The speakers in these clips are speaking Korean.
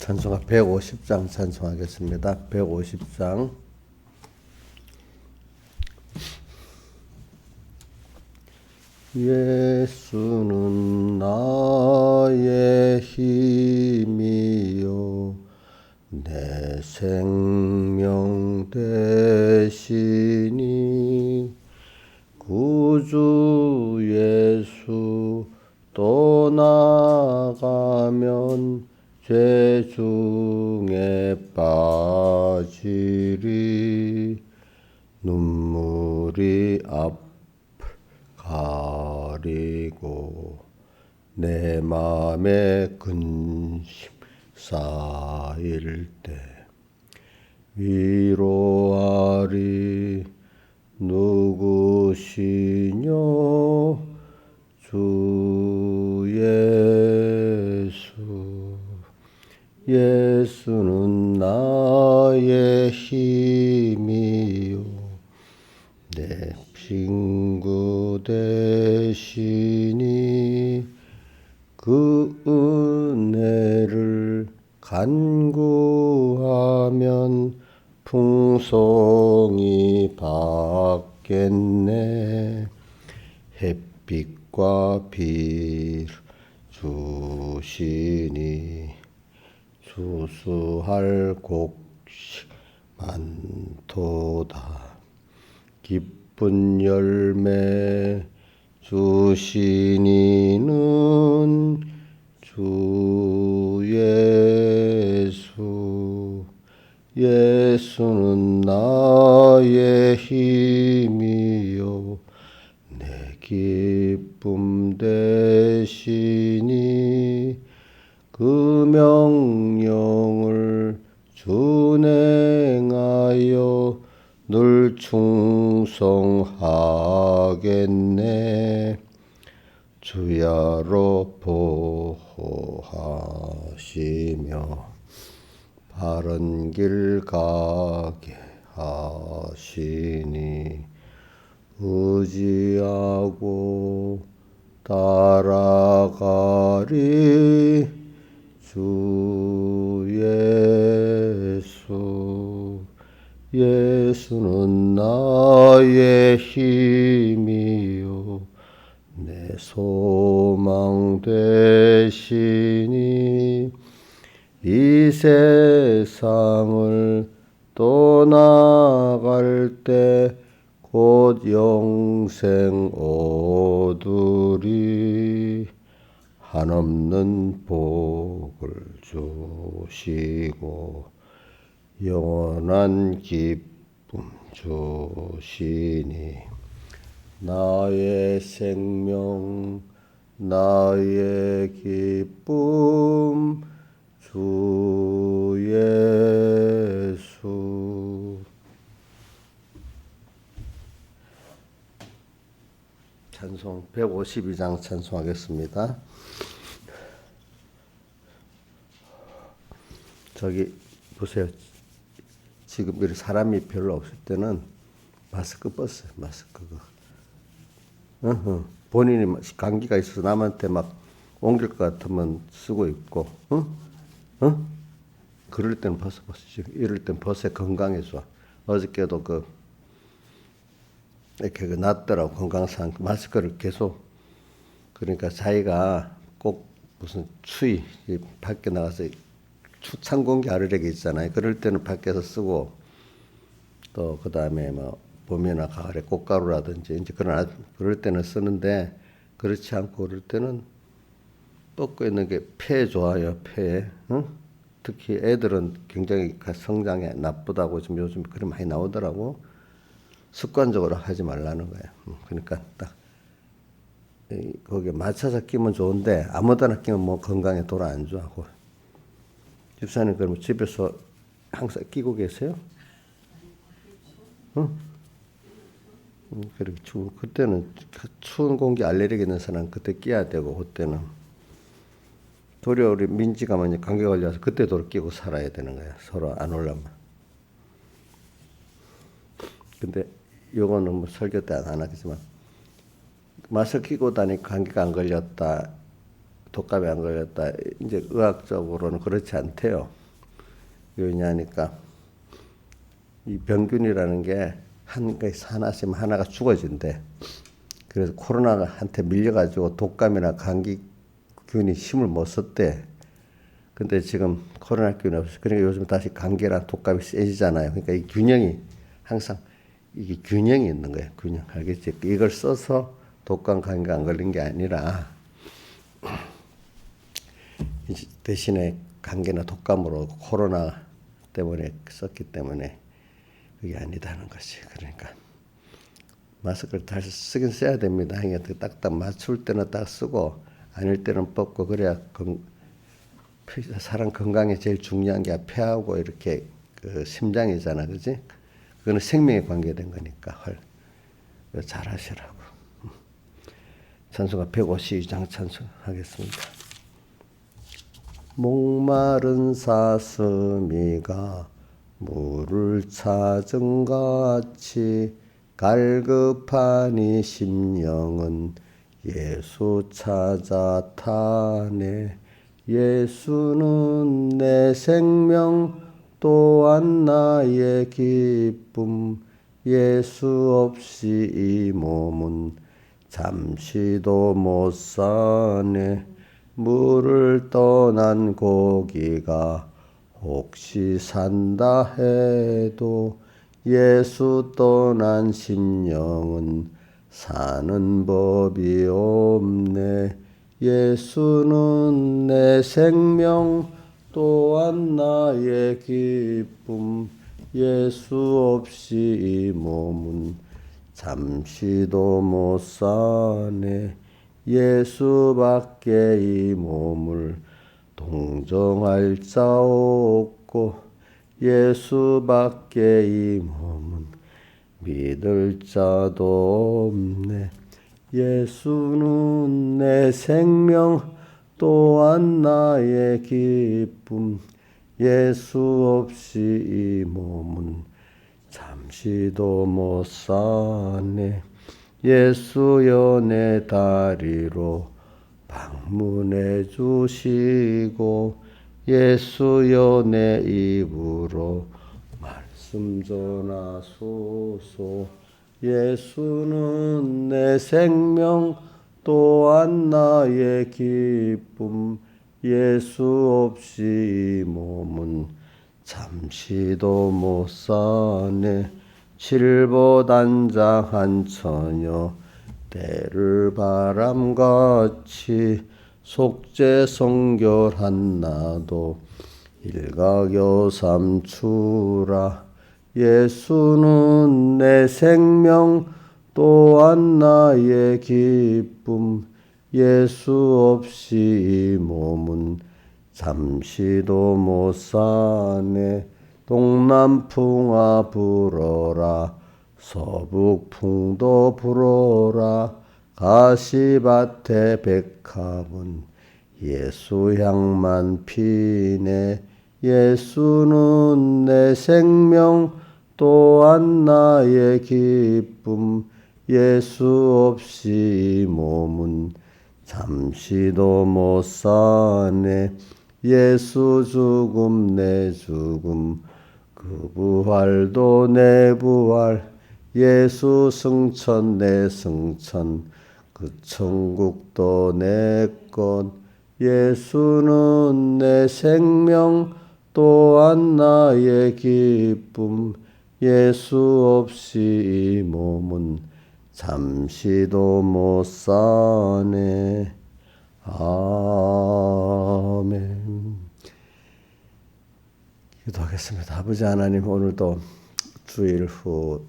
찬송가 150장 찬송하겠습니다. 150장. 예수는 나의 힘이요 내 생명 되시니 구주 예수 떠나가면 죄 중에 빠지리 눈물이 앞 가리고 내 맘에 근심 쌓일 때 위로하리 누구시뇨 주 예수 예수는 나의 힘이요 내 친구 되시니 그 은혜를 간구하면 풍성히 받겠네. 햇빛과 비를 주시니 수수할 곡식 많도다. 기쁜 열매 주시니는 주 예수 예수는 나의 힘이요 내 기쁨 되시니 그 명령을 준행하여 늘 충성하겠네. 주야로 보호하시며 바른 길 가게 하시니 의지하고 따라가리 주 예수 예수는 나의 힘이요 내 소망 되시니 이 세상을 떠나갈 때 곧 영생 얻으리 한없는 복을 주시고 영원한 기쁨 주시니 나의 생명 나의 기쁨 주 예수 찬송 152장 찬송하겠습니다. 저기 보세요. 지금 이렇게 사람이 별로 없을 때는 마스크 벗어요. 마스크 그거. 본인이 감기가 있어서 남한테 막 옮길 것 같으면 쓰고 있고, 그럴 때는 벗어. 이럴 땐 벗어. 건강해서. 어저께도 이렇게 낫더라고. 건강상 마스크를 계속. 그러니까 자기가 꼭 무슨 추위 밖에 나가서 찬 공기 아르레기 있잖아요. 그럴 때는 밖에서 쓰고 또 그 다음에 뭐 봄이나 가을에 꽃가루라든지 이제 그럴 때는 쓰는데 그렇지 않고 그럴 때는 벗고 있는 게 폐에 좋아요. 폐에. 특히 애들은 굉장히 성장에 나쁘다고 지금 요즘 그런 많이 나오더라고. 습관적으로 하지 말라는 거예요. 그러니까 딱 거기에 맞춰서 끼면 좋은데 아무데나 끼면 뭐 건강에 돌아 안 좋아하고. 집사님 그러면 집에서 항상 끼고 계세요? 그렇게 그때는 추운 공기 알레르기 있는 사람 그때 끼야 되고 그때는 도리어 우리 민지가 만약 감기 걸려서 그때 도로 끼고 살아야 되는 거야. 서로 안 올라면. 근데 요거는 뭐 설교 때 안 하겠지만 마스크 끼고 다니 감기가 안 걸렸다. 독감에 안 걸렸다. 이제 의학적으로는 그렇지 않대요. 왜냐하니까 이 병균이라는 게 하나씩 하나가 죽어진대. 그래서 코로나한테 밀려가지고 독감이나 감기균이 힘을 못 썼대. 근데 지금 코로나균이 없어. 그러니까 요즘 다시 감기랑 독감이 세지잖아요. 그러니까 이 균형이 항상 이게 균형이 있는 거예요. 균형. 알겠지? 이걸 써서 독감 감기가 안 걸린 게 아니라 대신에 감기나 독감으로 코로나 때문에 썼기 때문에 그게 아니다는 것이. 그러니까 마스크를 다시 쓰긴 써야 됩니다. 딱딱 맞출 때는 딱 쓰고 아닐 때는 벗고 그래야 사람 건강에 제일 중요한 게 폐하고 이렇게 그 심장이잖아, 그지? 그거는 생명에 관계된 거니까 잘 하시라고. 찬송가 152장 찬송하겠습니다. 목마른 사슴이가 물을 찾은 같이 갈급한 이 심령은 예수 찾아 타네. 예수는 내 생명 또한 나의 기쁨. 예수 없이 이 몸은 잠시도 못 사네. 물을 떠난 고기가 혹시 산다 해도 예수 떠난 심령은 사는 법이 없네. 예수는 내 생명 또한 나의 기쁨. 예수 없이 이 몸은 잠시도 못 사네. 예수밖에 이 몸을 동정할 자 없고 예수밖에 이 몸은 믿을 자도 없네. 예수는 내 생명 또한 나의 기쁨. 예수 없이 이 몸은 잠시도 못 사네. 예수여 내 다리로 방문해 주시고 예수여 내 입으로 말씀 전하소서. 예수는 내 생명 또한 나의 기쁨. 예수 없이 이 몸은 잠시도 못 사네. 칠보단장한 처녀 때를 바람같이 속죄성결한 나도 일가교삼 추라. 예수는 내 생명 또한 나의 기쁨. 예수 없이 이 몸은 잠시도 못 사네. 동남풍아 불어라. 서북풍도 불어라. 가시밭에 백합은 예수 향만 피네. 예수는 내 생명 또한 나의 기쁨. 예수 없이 이 몸은 잠시도 못 사네. 예수 죽음 내 죽음 그 부활도 내 부활. 예수 승천 내 승천 그 천국도 내 것. 예수는 내 생명 또한 나의 기쁨. 예수 없이 이 몸은 잠시도 못 사네. 아멘. 기도하겠습니다. 아버지 하나님, 오늘도 주일 후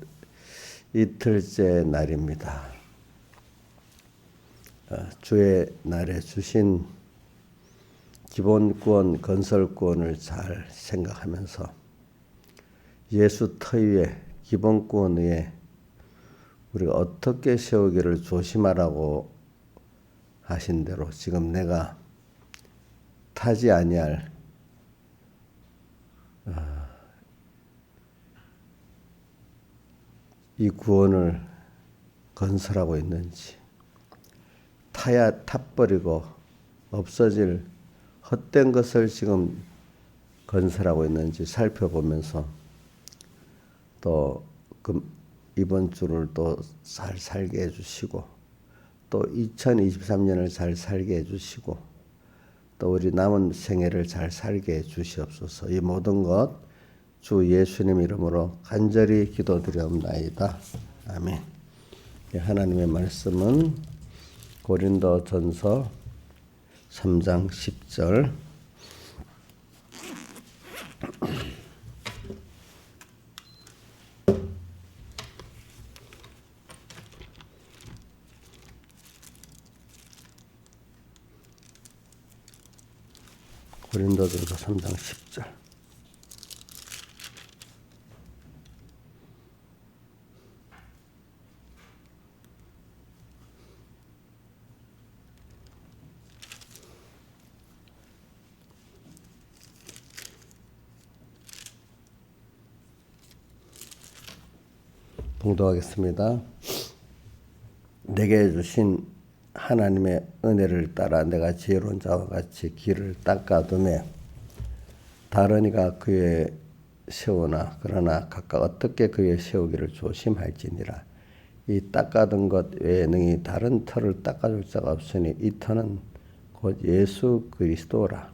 이틀째 날입니다. 주의 날에 주신 기본권, 건설권을 잘 생각하면서 예수 터 위에, 기본권 위에 우리가 어떻게 세우기를 조심하라고 하신 대로 지금 내가 타지 아니할 이 구원을 건설하고 있는지, 타야 탑버리고 없어질 헛된 것을 지금 건설하고 있는지 살펴보면서 또 이번 주를 또 잘 살게 해주시고 또 2023년을 잘 살게 해주시고 또 우리 남은 생애를 잘 살게 해주시옵소서. 이 모든 것 주 예수님 이름으로 간절히 기도드리옵나이다. 아멘. 하나님의 말씀은 고린도전서 3장 10절 고린도전서 3장 10절 봉독하겠습니다. 내게 주신 하나님의 은혜를 따라 내가 지혜로운 자와 같이 길을 닦아두매 다른 이가 그의 세우나 그러나 각각 어떻게 그의 세우기를 조심할지니라. 이 닦아둔 것 외에 능히 다른 터를 닦아줄 자가 없으니 이 터는 곧 예수 그리스도라.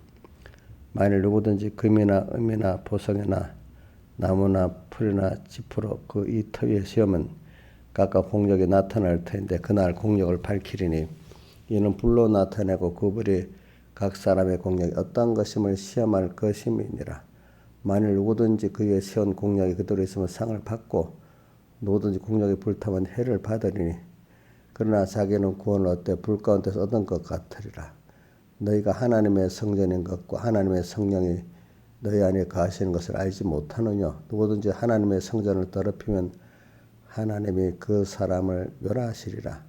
만일 누구든지 금이나 은이나 보석이나 나무나 풀이나 짚으로 그 이 터 위에 세우면 각각 공력이 나타날 터인데 그날 공력을 밝히리니 이는 불로 나타내고 그 불이 각 사람의 공력이 어떠한 것임을 시험할 것임이니라. 만일 누구든지 그 위에 세운 공력이 그대로 있으면 상을 받고 누구든지 공력이 불타면 해를 받으리니 그러나 자기는 구원을 얻되 불 가운데서 얻은 것 같으리라. 너희가 하나님의 성전인 것과 하나님의 성령이 너희 안에 거하시는 것을 알지 못하느냐. 누구든지 하나님의 성전을 더럽히면 하나님이 그 사람을 멸하시리라.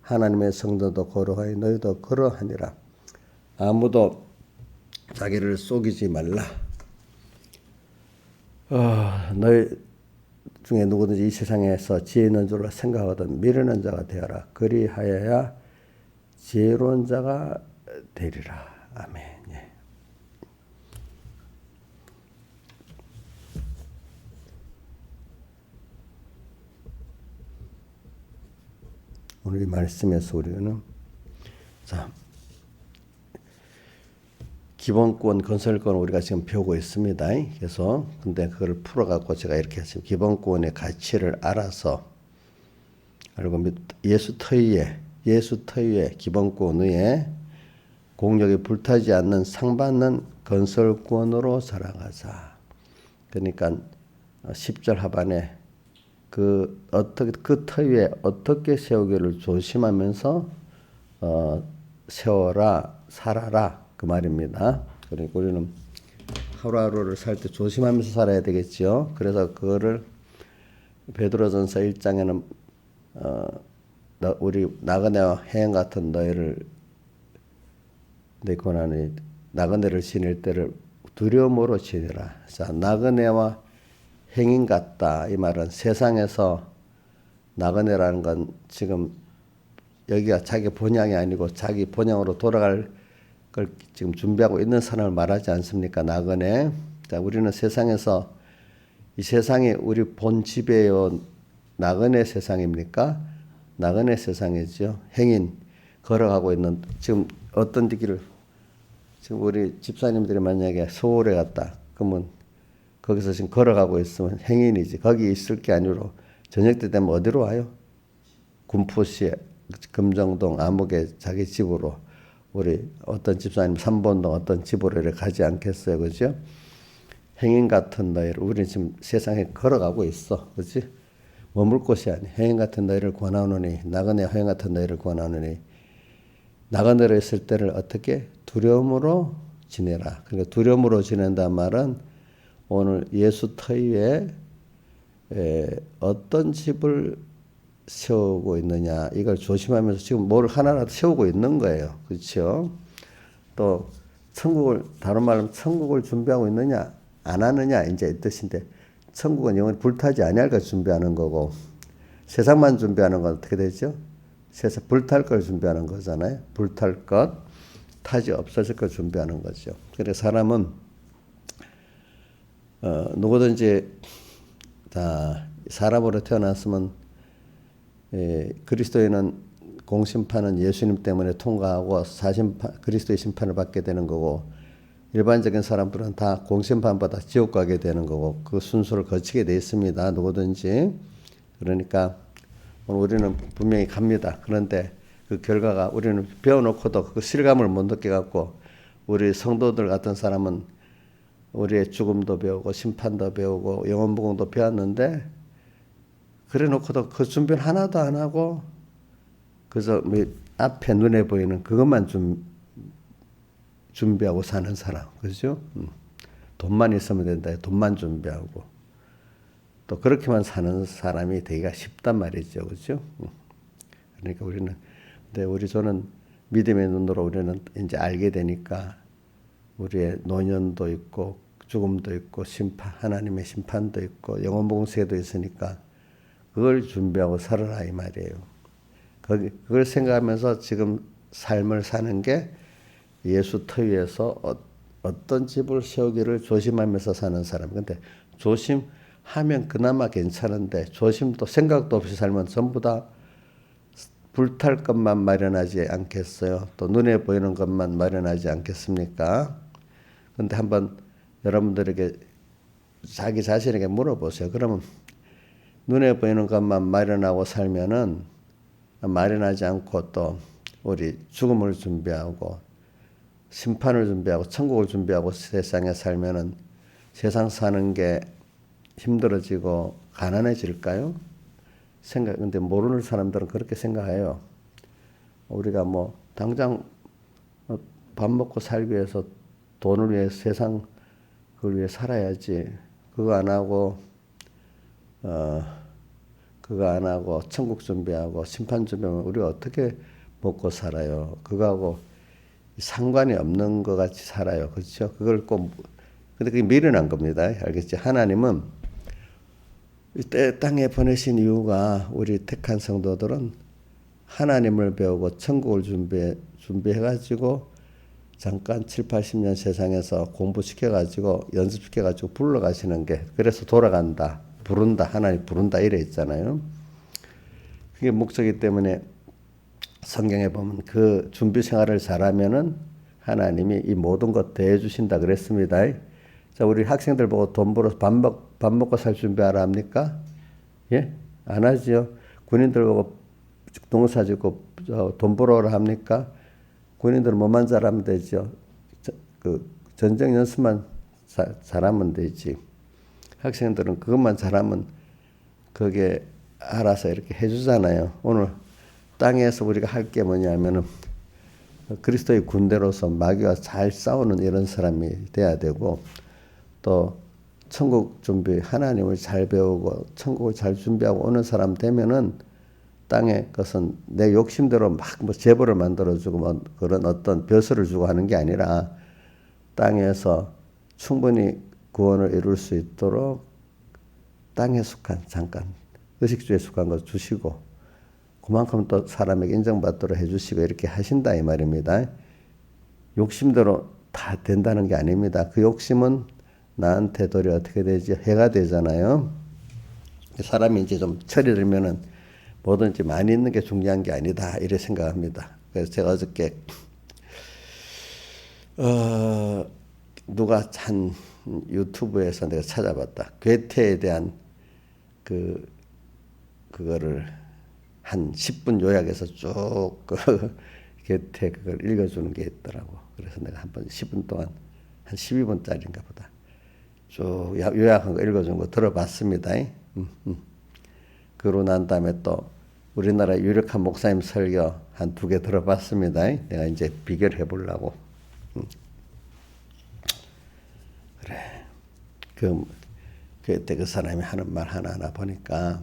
하나님의 성전도 거룩하니 너희도 그러하니라. 아무도 자기를 속이지 말라. 너희 중에 누구든지 이 세상에서 지혜 있는 줄로 생각하거든 미련한 자가 되어라. 그리하여야 지혜로운 자가 되리라. 아멘. 오늘 이 말씀에서 우리는 기본권, 건설권 우리가 지금 배우고 있습니다. 그래서 근데 그걸 풀어갖고 제가 이렇게 했습니다. 기본권의 가치를 알아서 알고 예수 터 위에 기본권 위에 공력이 불타지 않는 상받는 건설권으로 살아가자. 그러니까 10절 하반에 그 터 위에 어떻게 세우기를 조심하면서 세워라 살아라 그 말입니다. 그러니까 우리는 하루하루를 살 때 조심하면서 살아야 되겠죠. 그래서 그거를 베드로전서 1장에는 우리 나그네와 해양 같은 너희를 내 고난이 나그네를 지낼 때를 두려움으로 지내라. 자, 나그네와 행인 같다. 이 말은 세상에서 나그네라는 건 지금 여기가 자기 본향이 아니고 자기 본향으로 돌아갈 걸 지금 준비하고 있는 사람을 말하지 않습니까? 나그네. 자, 우리는 세상에서 이 세상이 우리 본 집이에요. 나그네 세상입니까? 나그네 세상이죠. 행인 걸어가고 있는 지금 어떤 길을 지금 우리 집사님들이 만약에 서울에 갔다. 그러면 거기서 지금 걸어가고 있으면 행인이지. 거기 있을 게 아니로 저녁 때 되면 어디로 와요? 군포시, 금정동, 암흑에 자기 집으로 우리 어떤 집사님 삼본동 어떤 집으로 이렇게 가지 않겠어요, 그죠? 행인 같은 너희를 우리는 지금 세상에 걸어가고 있어, 그렇지? 머물 곳이 아니. 행인 같은 너희를 권하노니 나그네 행인 같은 너희를 권하노니 나그네로 있을 때를 어떻게 두려움으로 지내라. 그러니까 두려움으로 지낸다는 말은 오늘 예수 터 위에 어떤 집을 세우고 있느냐 이걸 조심하면서 지금 뭘 하나라도 세우고 있는 거예요. 그렇죠? 또 천국을 다른 말로 천국을 준비하고 있느냐 안 하느냐 이제 이 뜻인데 천국은 영원히 불타지 아니할 걸 준비하는 거고 세상만 준비하는 건 어떻게 되죠? 세상 불탈 걸 준비하는 거잖아요. 불탈 것. 타지 없어질 걸 준비하는 거죠. 그래서 사람은 누구든지 다 사람으로 태어났으면 그리스도인은 공심판은 예수님 때문에 통과하고 그리스도의 심판을 받게 되는 거고, 일반적인 사람들은 다 공심판보다 지옥 가게 되는 거고, 그 순서를 거치게 돼 있습니다. 누구든지. 그러니까 우리는 분명히 갑니다. 그런데 그 결과가 우리는 배워놓고도 그 실감을 못 느껴갖고, 우리 성도들 같은 사람은 우리의 죽음도 배우고 심판도 배우고 영원복음도 배웠는데, 그래 놓고도 그 준비를 하나도 안 하고 그래서 앞에 눈에 보이는 그것만 준비하고 사는 사람, 그죠? 돈만 있으면 된다. 돈만 준비하고 또 그렇게만 사는 사람이 되기가 쉽단 말이죠, 그죠? 그러니까 저는 믿음의 눈으로 우리는 이제 알게 되니까 우리의 노년도 있고 죽음도 있고 하나님의 심판도 있고 영원복음세도 있으니까 그걸 준비하고 살아라 이 말이에요. 그걸 생각하면서 지금 삶을 사는 게 예수 터 위에서 어떤 집을 세우기를 조심하면서 사는 사람. 근데 조심하면 그나마 괜찮은데 조심도 생각도 없이 살면 전부 다 불탈 것만 마련하지 않겠어요? 또 눈에 보이는 것만 마련하지 않겠습니까? 근데 한번 여러분들에게 자기 자신에게 물어보세요. 그러면 눈에 보이는 것만 마련하고 살면은 마련하지 않고 또 우리 죽음을 준비하고 심판을 준비하고 천국을 준비하고 세상에 살면은 세상 사는 게 힘들어지고 가난해질까요? 근데 모르는 사람들은 그렇게 생각해요. 우리가 당장 밥 먹고 살기 위해서 돈을 위해 그걸 위해 살아야지. 그거 안 하고 천국 준비하고 심판 준비하면 우리가 어떻게 먹고 살아요? 그거하고 상관이 없는 것 같이 살아요. 그렇죠? 근데 그게 미련한 겁니다. 알겠지? 하나님은 이때 땅에 보내신 이유가 우리 택한 성도들은 하나님을 배우고 천국을 준비해가지고 잠깐 7, 80년 세상에서 공부시켜가지고 연습시켜가지고 불러가시는 게, 그래서 돌아간다, 부른다, 하나님 부른다 이래 있잖아요. 그게 목적이기 때문에 성경에 보면 그 준비 생활을 잘하면은 하나님이 이 모든 것 대해주신다 그랬습니다. 자, 우리 학생들 보고 돈 벌어서 밥 먹고 살 준비하라 합니까? 예? 안 하죠. 군인들 보고 농사 짓고 돈 벌어라 합니까? 군인들은 뭐만 잘하면 되죠. 그 전쟁 연습만 잘하면 되지. 학생들은 그것만 잘하면 그게 알아서 이렇게 해주잖아요. 오늘 땅에서 우리가 할 게 뭐냐면은 그리스도의 군대로서 마귀와 잘 싸우는 이런 사람이 돼야 되고, 또 천국 준비, 하나님을 잘 배우고 천국을 잘 준비하고 오는 사람 되면은 땅의 것은 내 욕심대로 막 재벌을 만들어주고 그런 어떤 벼슬을 주고 하는 게 아니라 땅에서 충분히 구원을 이룰 수 있도록 땅에 속한 잠깐 의식주에 속한 것 주시고 그만큼 또 사람에게 인정받도록 해주시고 이렇게 하신다 이 말입니다. 욕심대로 다 된다는 게 아닙니다. 그 욕심은 나한테 도리어 어떻게 되지? 해가 되잖아요. 사람이 이제 좀 철이 들면은 뭐든지 많이 있는 게 중요한 게 아니다 이래 생각합니다. 그래서 제가 어저께 누가 한 유튜브에서 내가 찾아봤다. 괴테에 대한 그거를 한 10분 요약해서 쭉 괴테 그걸 읽어주는 게 있더라고. 그래서 내가 한번 10분 동안 한 12분짜리인가 보다 쭉 요약한 거 읽어준 거 들어봤습니다. 그러고 난 다음에 또 우리나라 유력한 목사님 설교 한 2개 들어봤습니다. 내가 이제 비교를 해보려고. 그래. 그때 그 사람이 하는 말 하나하나 보니까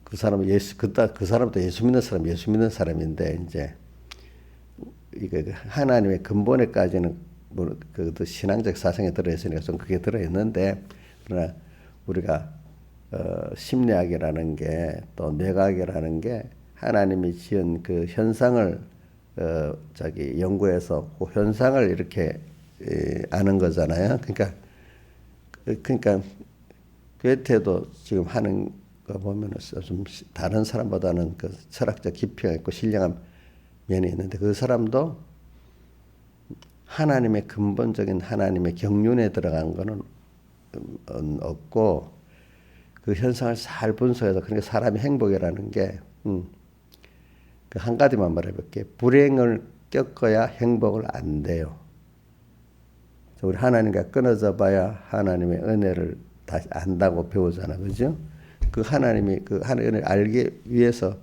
그 사람은 그 사람도 예수 믿는 사람인데 이제 이게 하나님의 근본에까지는 그 신앙적 사상에 들어있으니까 좀 그게 들어있는데, 그러나 우리가 심리학이라는 게 또 뇌과학이라는 게 하나님이 지은 그 현상을 연구해서 그 현상을 이렇게 아는 거잖아요. 그러니까 괴테도 지금 하는 거 보면은 좀 다른 사람보다는 그 철학적 깊이가 있고 신령한 면이 있는데 그 사람도 하나님의 근본적인 하나님의 경륜에 들어간 거는 없고 그 현상을 잘 분석해서 그러니까 사람의 행복이라는 게 그 한 가지만 말해볼게. 불행을 겪어야 행복을 안 돼요. 우리 하나님과 끊어져 봐야 하나님의 은혜를 다시 안다고 배우잖아, 그죠? 그 하나님이 그 하나님의 은혜를 알기 위해서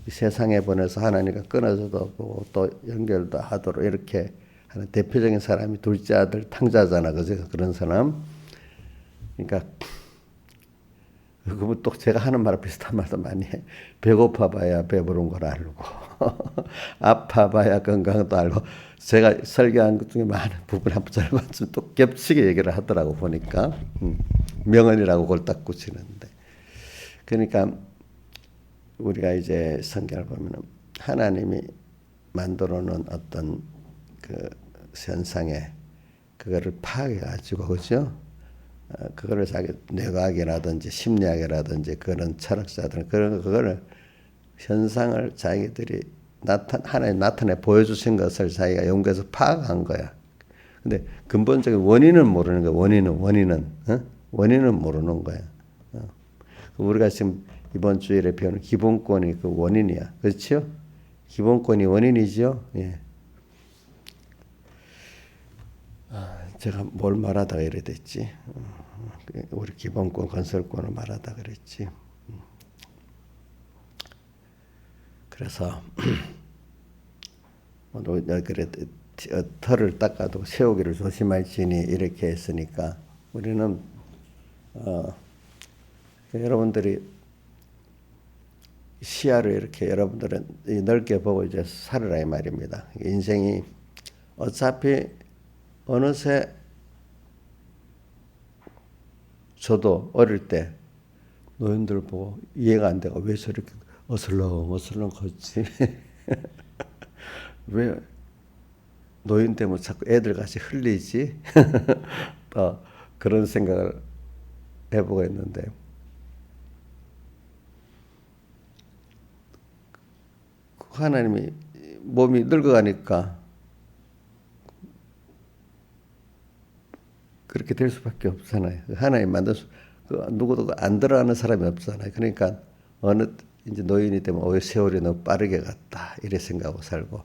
세상에 보내서 하나님과 끊어져도 보고 또 연결도 하도록 이렇게 하는 대표적인 사람이 둘째 아들 탕자잖아, 그죠? 그런 사람. 그러니까 그러면 또 제가 하는 말과 비슷한 말도 많이 해. 배고파 봐야 배부른 걸 알고 아파 봐야 건강도 알고 제가 설교한 것 중에 많은 부분 한번 절반쯤 또 겹치게 얘기를 하더라고 보니까 명언이라고 골딱 붙이는데 그러니까 우리가 이제 성경을 보면은 하나님이 만들어 놓은 어떤 그 현상에 그거를 파악해 가지고 그죠? 그거를 자기 뇌과학이라든지 심리학이라든지 그런 철학자들은 그거를 현상을 자기들이 하나님 나타내 보여주신 것을 자기가 연구해서 파악한 거야. 근데 근본적인 원인은 모르는 거야. 원인은 모르는 거야. 우리가 지금 이번 주일에 배우는 기본권이 그 원인이야. 그렇죠? 기본권이 원인이죠. 예. 제가 뭘 말하다가 이래 됐지. 우리 기본권 건설권을 말하다 그랬지. 그래서 그래 털을 닦아도 세우기를 조심할지니 이렇게 했으니까 우리는 여러분들이 시야를 이렇게 여러분들은 넓게 보고 이제 살으라 이 말입니다. 인생이 어차피 어느새 저도 어릴 때 노인들 보고 이해가 안 되고 왜 저렇게 어슬렁 걷지? 왜 노인 때문에 자꾸 애들 같이 흘리지? 그런 생각을 해보고 있는데 하나님이 몸이 늙어가니까 그렇게 될 수밖에 없잖아요. 하나님 누구도 안 들어가는 사람이 없잖아요. 그러니까 이제 노인이 되면 세월이 너무 빠르게 갔다 이래 생각하고 살고.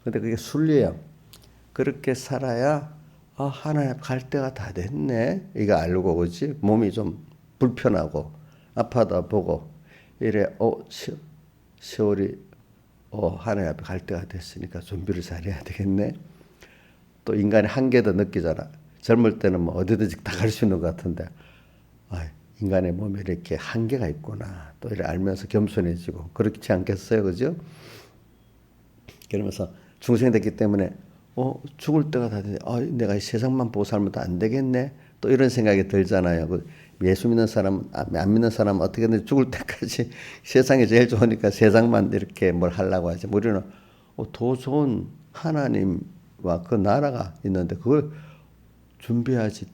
근데 그게 순리예요. 그렇게 살아야 하나님 갈 때가 다 됐네. 이거 알고 그지? 몸이 좀 불편하고 아파다 보고 이래 세월이 하나님 앞에 갈 때가 됐으니까 준비를 잘해야 되겠네. 또 인간의 한계도 느끼잖아. 젊을 때는 뭐 어디든지 다 갈 수 있는 것 같은데 인간의 몸에 이렇게 한계가 있구나. 또 이렇게 알면서 겸손해지고 그렇지 않겠어요, 그죠? 그러면서 중생이 됐기 때문에 죽을 때가 다 됐네. 내가 이 세상만 보고 살면 안 되겠네. 또 이런 생각이 들잖아요. 예수 믿는 사람, 안 믿는 사람은 어떻게든 죽을 때까지 세상이 제일 좋으니까 세상만 이렇게 뭘 하려고 하지. 우리는 더 좋은 하나님과 그 나라가 있는데 그걸 준비하지.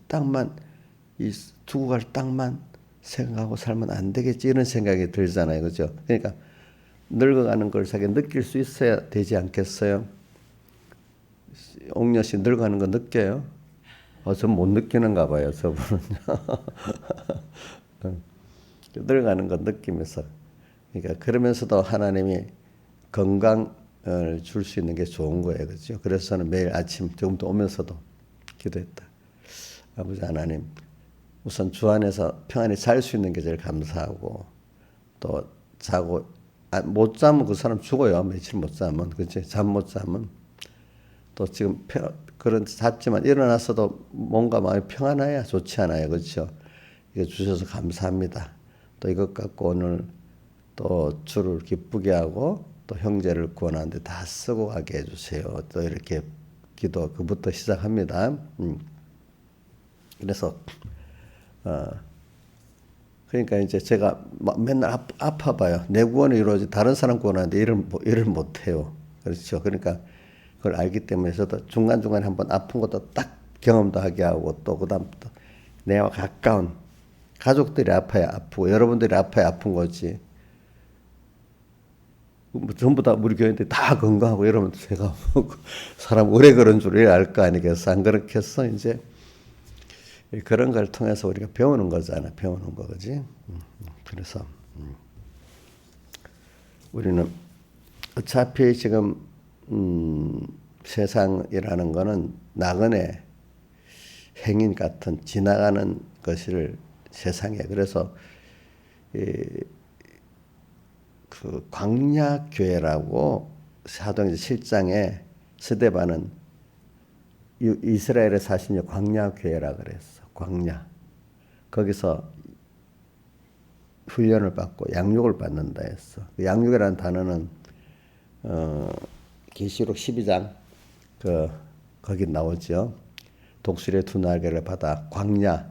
두고 갈 땅만 생각하고 살면 안 되겠지. 이런 생각이 들잖아요. 그죠? 그러니까 늙어가는 걸 자기 느낄 수 있어야 되지 않겠어요? 옥녀 씨 늙어가는 거 느껴요? 전 못 느끼는가 봐요. 저분은요. 늙어가는 거 느끼면서. 그러니까 그러면서도 하나님이 건강을 줄 수 있는 게 좋은 거예요. 그죠? 그래서 저는 매일 아침 조금 더 오면서도 기도했다. 아버지 하나님, 우선 주 안에서 평안히 잘 수 있는 게 제일 감사하고, 또 자고, 못 자면 그 사람 죽어요. 며칠 못 자면. 그치? 잠 못 자면. 또 지금 그런 잤지만 일어났어도 뭔가 마음이 평안해야 좋지 않아요. 그렇죠? 이거 주셔서 감사합니다. 또 이것 갖고 오늘 또 주를 기쁘게 하고 또 형제를 구원하는데 다 쓰고 가게 해주세요. 또 이렇게 기도 그부터 시작합니다. 그래서 그러니까 이제 제가 맨날 아파봐요. 내 구원이 이루어지 다른 사람 구원하는데 일을 못해요. 그렇죠. 그러니까 그걸 알기 때문에 저도 중간중간에 한번 아픈 것도 딱 경험도 하게 하고 또 그다음부터 내와 가까운 가족들이 아파야 아프고 여러분들이 아파야 아픈 거지. 뭐 전부 다 우리 교인들이 다 건강하고 이러면 제가 뭐 사람 오래 그런 줄 알 거 아니겠어. 안 그렇겠어. 이제 그런 걸 통해서 우리가 배우는 거잖아. 배우는 거 그지. 그래서 우리는 어차피 지금 세상이라는 거는 나그네 행인 같은 지나가는 것을 세상에. 그래서 그 광야교회라고 사도행전 7장에 스데반은 이스라엘에 사신 광야교회라 그랬어. 광야. 거기서 훈련을 받고 양육을 받는다 했어. 그 양육이라는 단어는 계시록 12장 거기 나오죠. 독수리의 두 날개를 받아 광야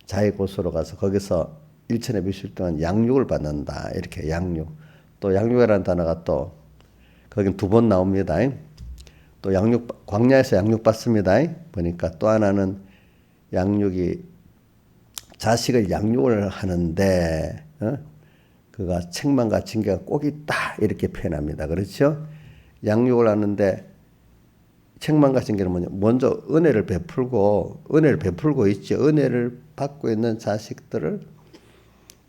자기 곳으로 가서 거기서 1천에 몇십 동안 양육을 받는다. 이렇게 양육. 또 양육이라는 단어가 또 거긴 두 번 나옵니다. 또 광야에서 양육 받습니다. 보니까 또 하나는 양육이 자식을 양육을 하는데 그가 책망과 징계가 꼭 있다 이렇게 표현합니다. 그렇죠? 양육을 하는데 책망과 징계는 뭐냐? 먼저 은혜를 베풀고 있죠. 은혜를 받고 있는 자식들을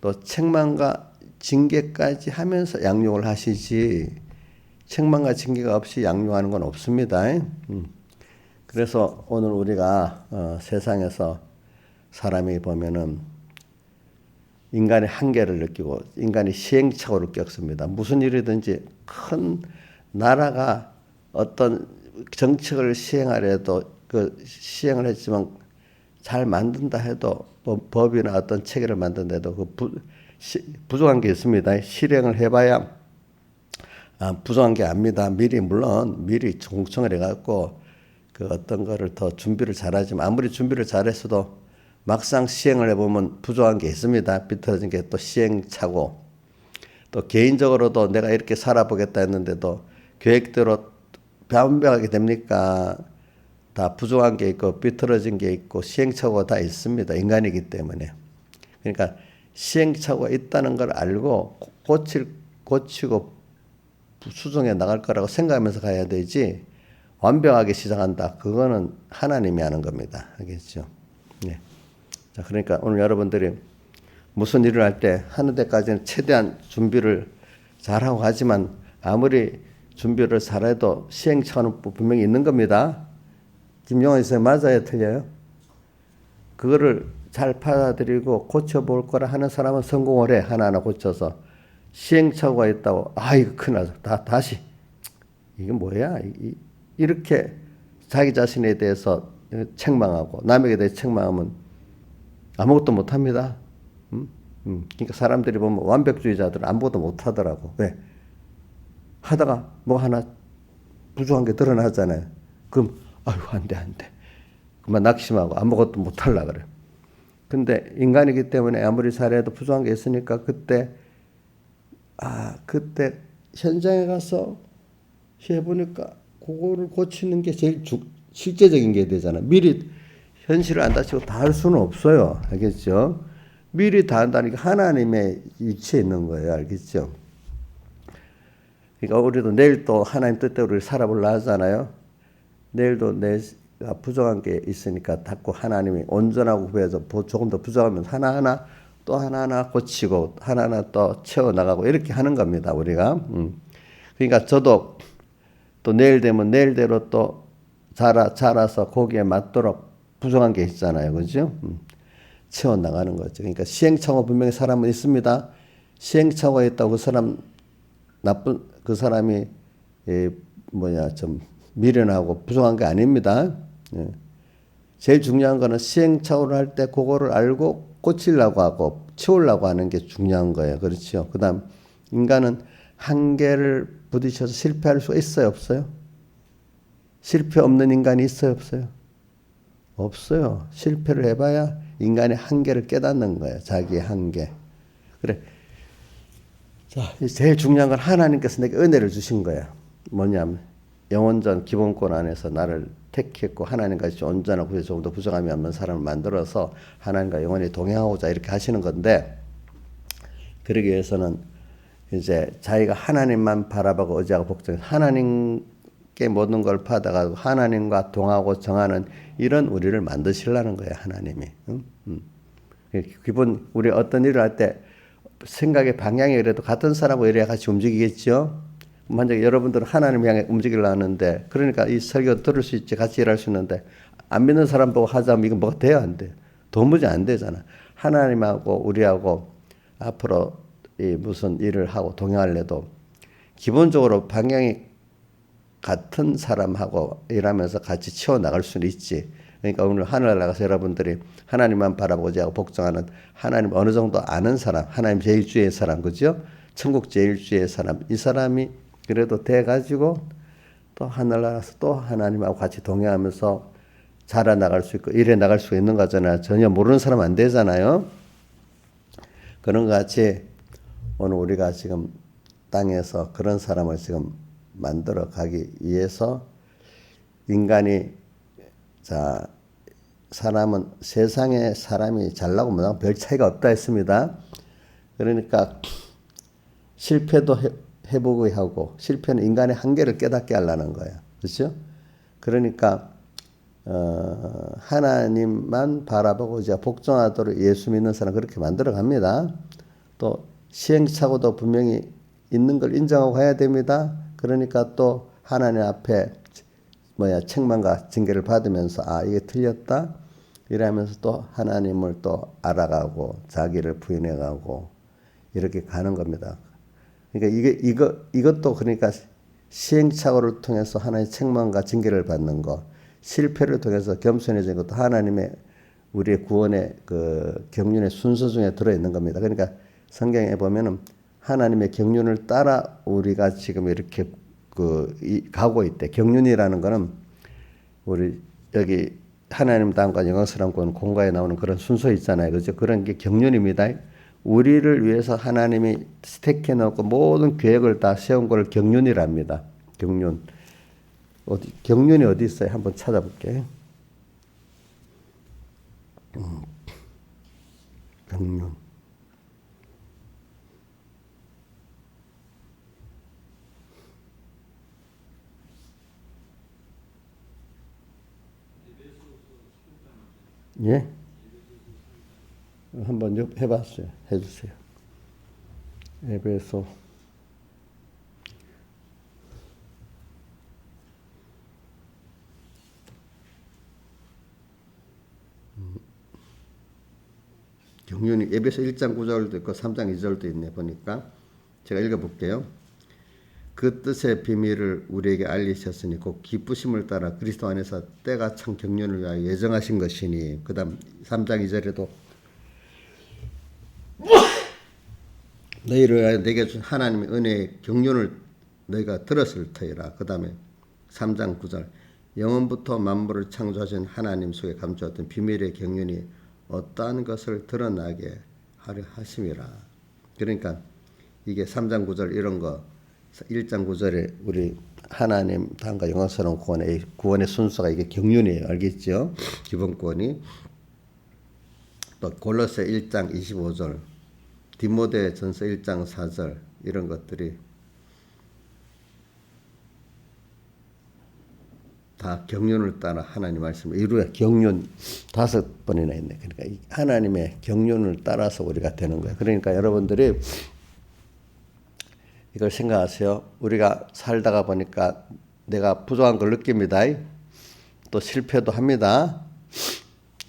또 책망과 징계까지 하면서 양육을 하시지 책망과 징계가 없이 양육하는 건 없습니다. 그래서 오늘 우리가 세상에서 사람이 보면은 인간의 한계를 느끼고 인간이 시행착오를 겪습니다. 무슨 일이든지 큰 나라가 어떤 정책을 시행하려도 그 시행을 했지만 잘 만든다 해도 법이나 어떤 체계를 만든데도 그 부족한 게 있습니다. 실행을 해봐야 부족한 게 아닙니다. 물론 미리 공청을 해갖고 그 어떤 거를 더 준비를 잘하지만 아무리 준비를 잘했어도 막상 시행을 해보면 부족한 게 있습니다. 비틀어진 게 또 시행착오. 또 개인적으로도 내가 이렇게 살아보겠다 했는데도 계획대로 완벽하게 됩니까? 다 부족한 게 있고 비틀어진 게 있고 시행착오가 다 있습니다. 인간이기 때문에. 그러니까 시행착오가 있다는 걸 알고 고치고 수정해 나갈 거라고 생각하면서 가야 되지 완벽하게 시작한다. 그거는 하나님이 하는 겁니다. 알겠죠? 네. 자, 그러니까 오늘 여러분들이 무슨 일을 할 때 하는 데까지는 최대한 준비를 잘하고 하지만 아무리 준비를 잘해도 시행착오는 분명히 있는 겁니다. 김용환 선생님 맞아요? 틀려요? 그거를 잘 받아들이고 고쳐볼 거라 하는 사람은 성공을 해. 하나하나 고쳐서. 시행착오가 있다고 이거 큰일 나서 다시 이게 뭐야? 이렇게 자기 자신에 대해서 책망하고 남에게 대해 책망하면 아무것도 못합니다. 그러니까 사람들이 보면 완벽주의자들은 아무것도 못하더라고. 왜? 하다가 뭐 하나 부족한 게 드러나잖아요. 그럼 안 돼. 그만 낙심하고 아무것도 못하려고 그래. 근데 인간이기 때문에 아무리 잘해도 부족한 게 있으니까 그때 현장에 가서 해보니까 그거를 고치는 게 제일 실제적인 게 되잖아. 미리 현실을 안 다치고 다 할 수는 없어요. 알겠죠? 미리 다 한다니까 하나님의 이치에 있는 거예요. 알겠죠? 그러니까 우리도 내일 또 하나님 뜻대로 우리 살아보려 하잖아요. 내일도 내가 부족한 게 있으니까 자꾸 하나님이 온전하고 구해서 조금 더 부족하면 하나하나 고치고 하나하나 또 채워나가고 이렇게 하는 겁니다. 우리가. 그러니까 저도 또 내일 되면 내일대로 또 자라서 거기에 맞도록 부족한 게 있잖아요. 그죠? 채워나가는 거죠. 그러니까 시행착오 분명히 사람은 있습니다. 시행착오가 있다고 그 사람이 좀 미련하고 부족한 게 아닙니다. 제일 중요한 거는 시행착오를 할 때 그거를 알고 고치려고 하고 채우려고 하는 게 중요한 거예요. 그렇죠? 그 다음 인간은 한계를 부딪혀서 실패할 수 있어요? 없어요? 실패 없는 인간이 있어요? 없어요? 없어요. 실패를 해봐야 인간의 한계를 깨닫는 거예요. 자기의 한계. 그래. 자, 제일 중요한 건 하나님께서 내게 은혜를 주신 거야. 뭐냐면 영원전 기본권 안에서 나를 택했고 하나님과 온전하고 그래서 조금 더 부정함이 없는 사람을 만들어서 하나님과 영원히 동행하고자 이렇게 하시는 건데, 그러기 위해서는 이제 자기가 하나님만 바라보고 의지하고 복종해서 하나님께 모든 걸 받아가지고 하나님과 동하고 정하는 이런 우리를 만드시려는 거예요, 하나님이. 기본 우리 어떤 일을 할 때 생각의 방향이 그래도 같은 사람하고 이래야 같이 움직이겠죠. 만약에 여러분들은 하나님 향해 움직이려 하는데, 그러니까 이 설교 들을 수 있지, 같이 일할 수 있는데 안 믿는 사람 보고 하자면 이건 뭐가 돼야 안 돼. 도무지 안 되잖아. 하나님하고 우리하고 앞으로 이 무슨 일을 하고 동행하려도 기본적으로 방향이 같은 사람하고 일하면서 같이 치워나갈 수는 있지. 그러니까 오늘 하늘 나가서 여러분들이 하나님만 바라보지 하고 복종하는 하나님 어느 정도 아는 사람, 하나님 제일주의의 사람, 그죠? 천국 제일주의의 사람, 이 사람이 그래도 돼가지고 또 하늘나라에서 또 하나님하고 같이 동행하면서 자라나갈 수 있고 일해 나갈 수 있는 거잖아요. 전혀 모르는 사람 안 되잖아요. 그런 것 같이 오늘 우리가 지금 땅에서 그런 사람을 지금 만들어 가기 위해서 인간이, 자, 사람은 세상에 사람이 잘나고 못하고 별 차이가 없다 했습니다. 그러니까 실패도 해보고 하고, 실패는 인간의 한계를 깨닫게 하려는 거예요. 그렇죠? 그러니까 하나님만 바라보고 이제 복종하도록 예수 믿는 사람 그렇게 만들어 갑니다. 또 시행착오도 분명히 있는 걸 인정하고 해야 됩니다. 그러니까 또 하나님 앞에 책망과 징계를 받으면서 이게 틀렸다 이러면서 또 하나님을 또 알아가고 자기를 부인해가고 이렇게 가는 겁니다. 그러니까 이것도 그러니까 시행착오를 통해서 하나님의 책망과 징계를 받는 거, 실패를 통해서 겸손해지는 것도 하나님의 우리의 구원의 그 경륜의 순서 중에 들어 있는 겁니다. 그러니까 성경에 보면은 하나님의 경륜을 따라 우리가 지금 이렇게 가고 있대. 경륜이라는 거는 우리 여기 하나님 땅과 영광스러운 공가에 나오는 그런 순서 있잖아요. 그죠? 그런 게 경륜입니다. 우리를 위해서 하나님이 스택해 놓고 모든 계획을 다 세운 걸 경륜이랍니다. 경륜. 경륜이 어디 있어요? 한번 찾아볼게요. 경륜. 예? 한번 해봤어요. 해주세요. 에베소. 경륜이 에베소 1장 9절도 있고 3장 2절도 있네 보니까. 제가 읽어볼게요. 그 뜻의 비밀을 우리에게 알리셨으니 곧 기쁘심을 따라 그리스도 안에서 때가 참 경륜을 위하여 예정하신 것이니. 그 다음 3장 2절에도 너희를 위하여 내게 준 하나님의 은혜의 경륜을 너희가 들었을 터이라. 그 다음에 3장 9절 영원부터 만물을 창조하신 하나님 속에 감추었던 비밀의 경륜이 어떠한 것을 드러나게 하려 하심이라. 그러니까 이게 3장 9절 이런 거 1장 9절에 우리 하나님 땅과 영광스러운 구원의 순서가 이게 경륜이에요. 알겠죠? 기본권이. 또 골로새 1장 25절 디모데 전서 1장 4절 이런 것들이 다 경륜을 따라 하나님 말씀을 이루어. 경륜 5번이나 있네. 그러니까 하나님의 경륜을 따라서 우리가 되는 거예요. 그러니까 여러분들이 이걸 생각하세요. 우리가 살다가 보니까 내가 부족한 걸 느낍니다. 또 실패도 합니다.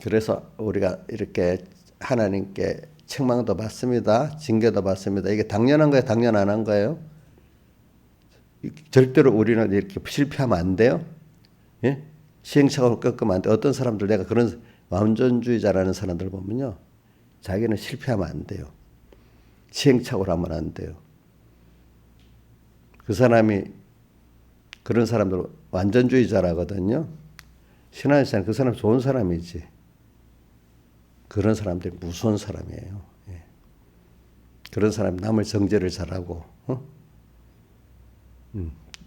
그래서 우리가 이렇게 하나님께 책망도 받습니다. 징계도 받습니다. 이게 당연한 거예요? 당연 안 한 거예요? 절대로 우리는 이렇게 실패하면 안 돼요. 예? 시행착오를 겪으면 안 돼. 어떤 사람들, 내가 그런 완전주의자라는 사람들 보면요, 자기는 실패하면 안 돼요. 시행착오를 하면 안 돼요. 그 사람이, 그런 사람들 완전주의자라거든요. 신앙에서는 그 사람 좋은 사람이지. 그런 사람들이 무서운 사람이에요. 예. 그런 사람이 남을 정죄를 잘하고,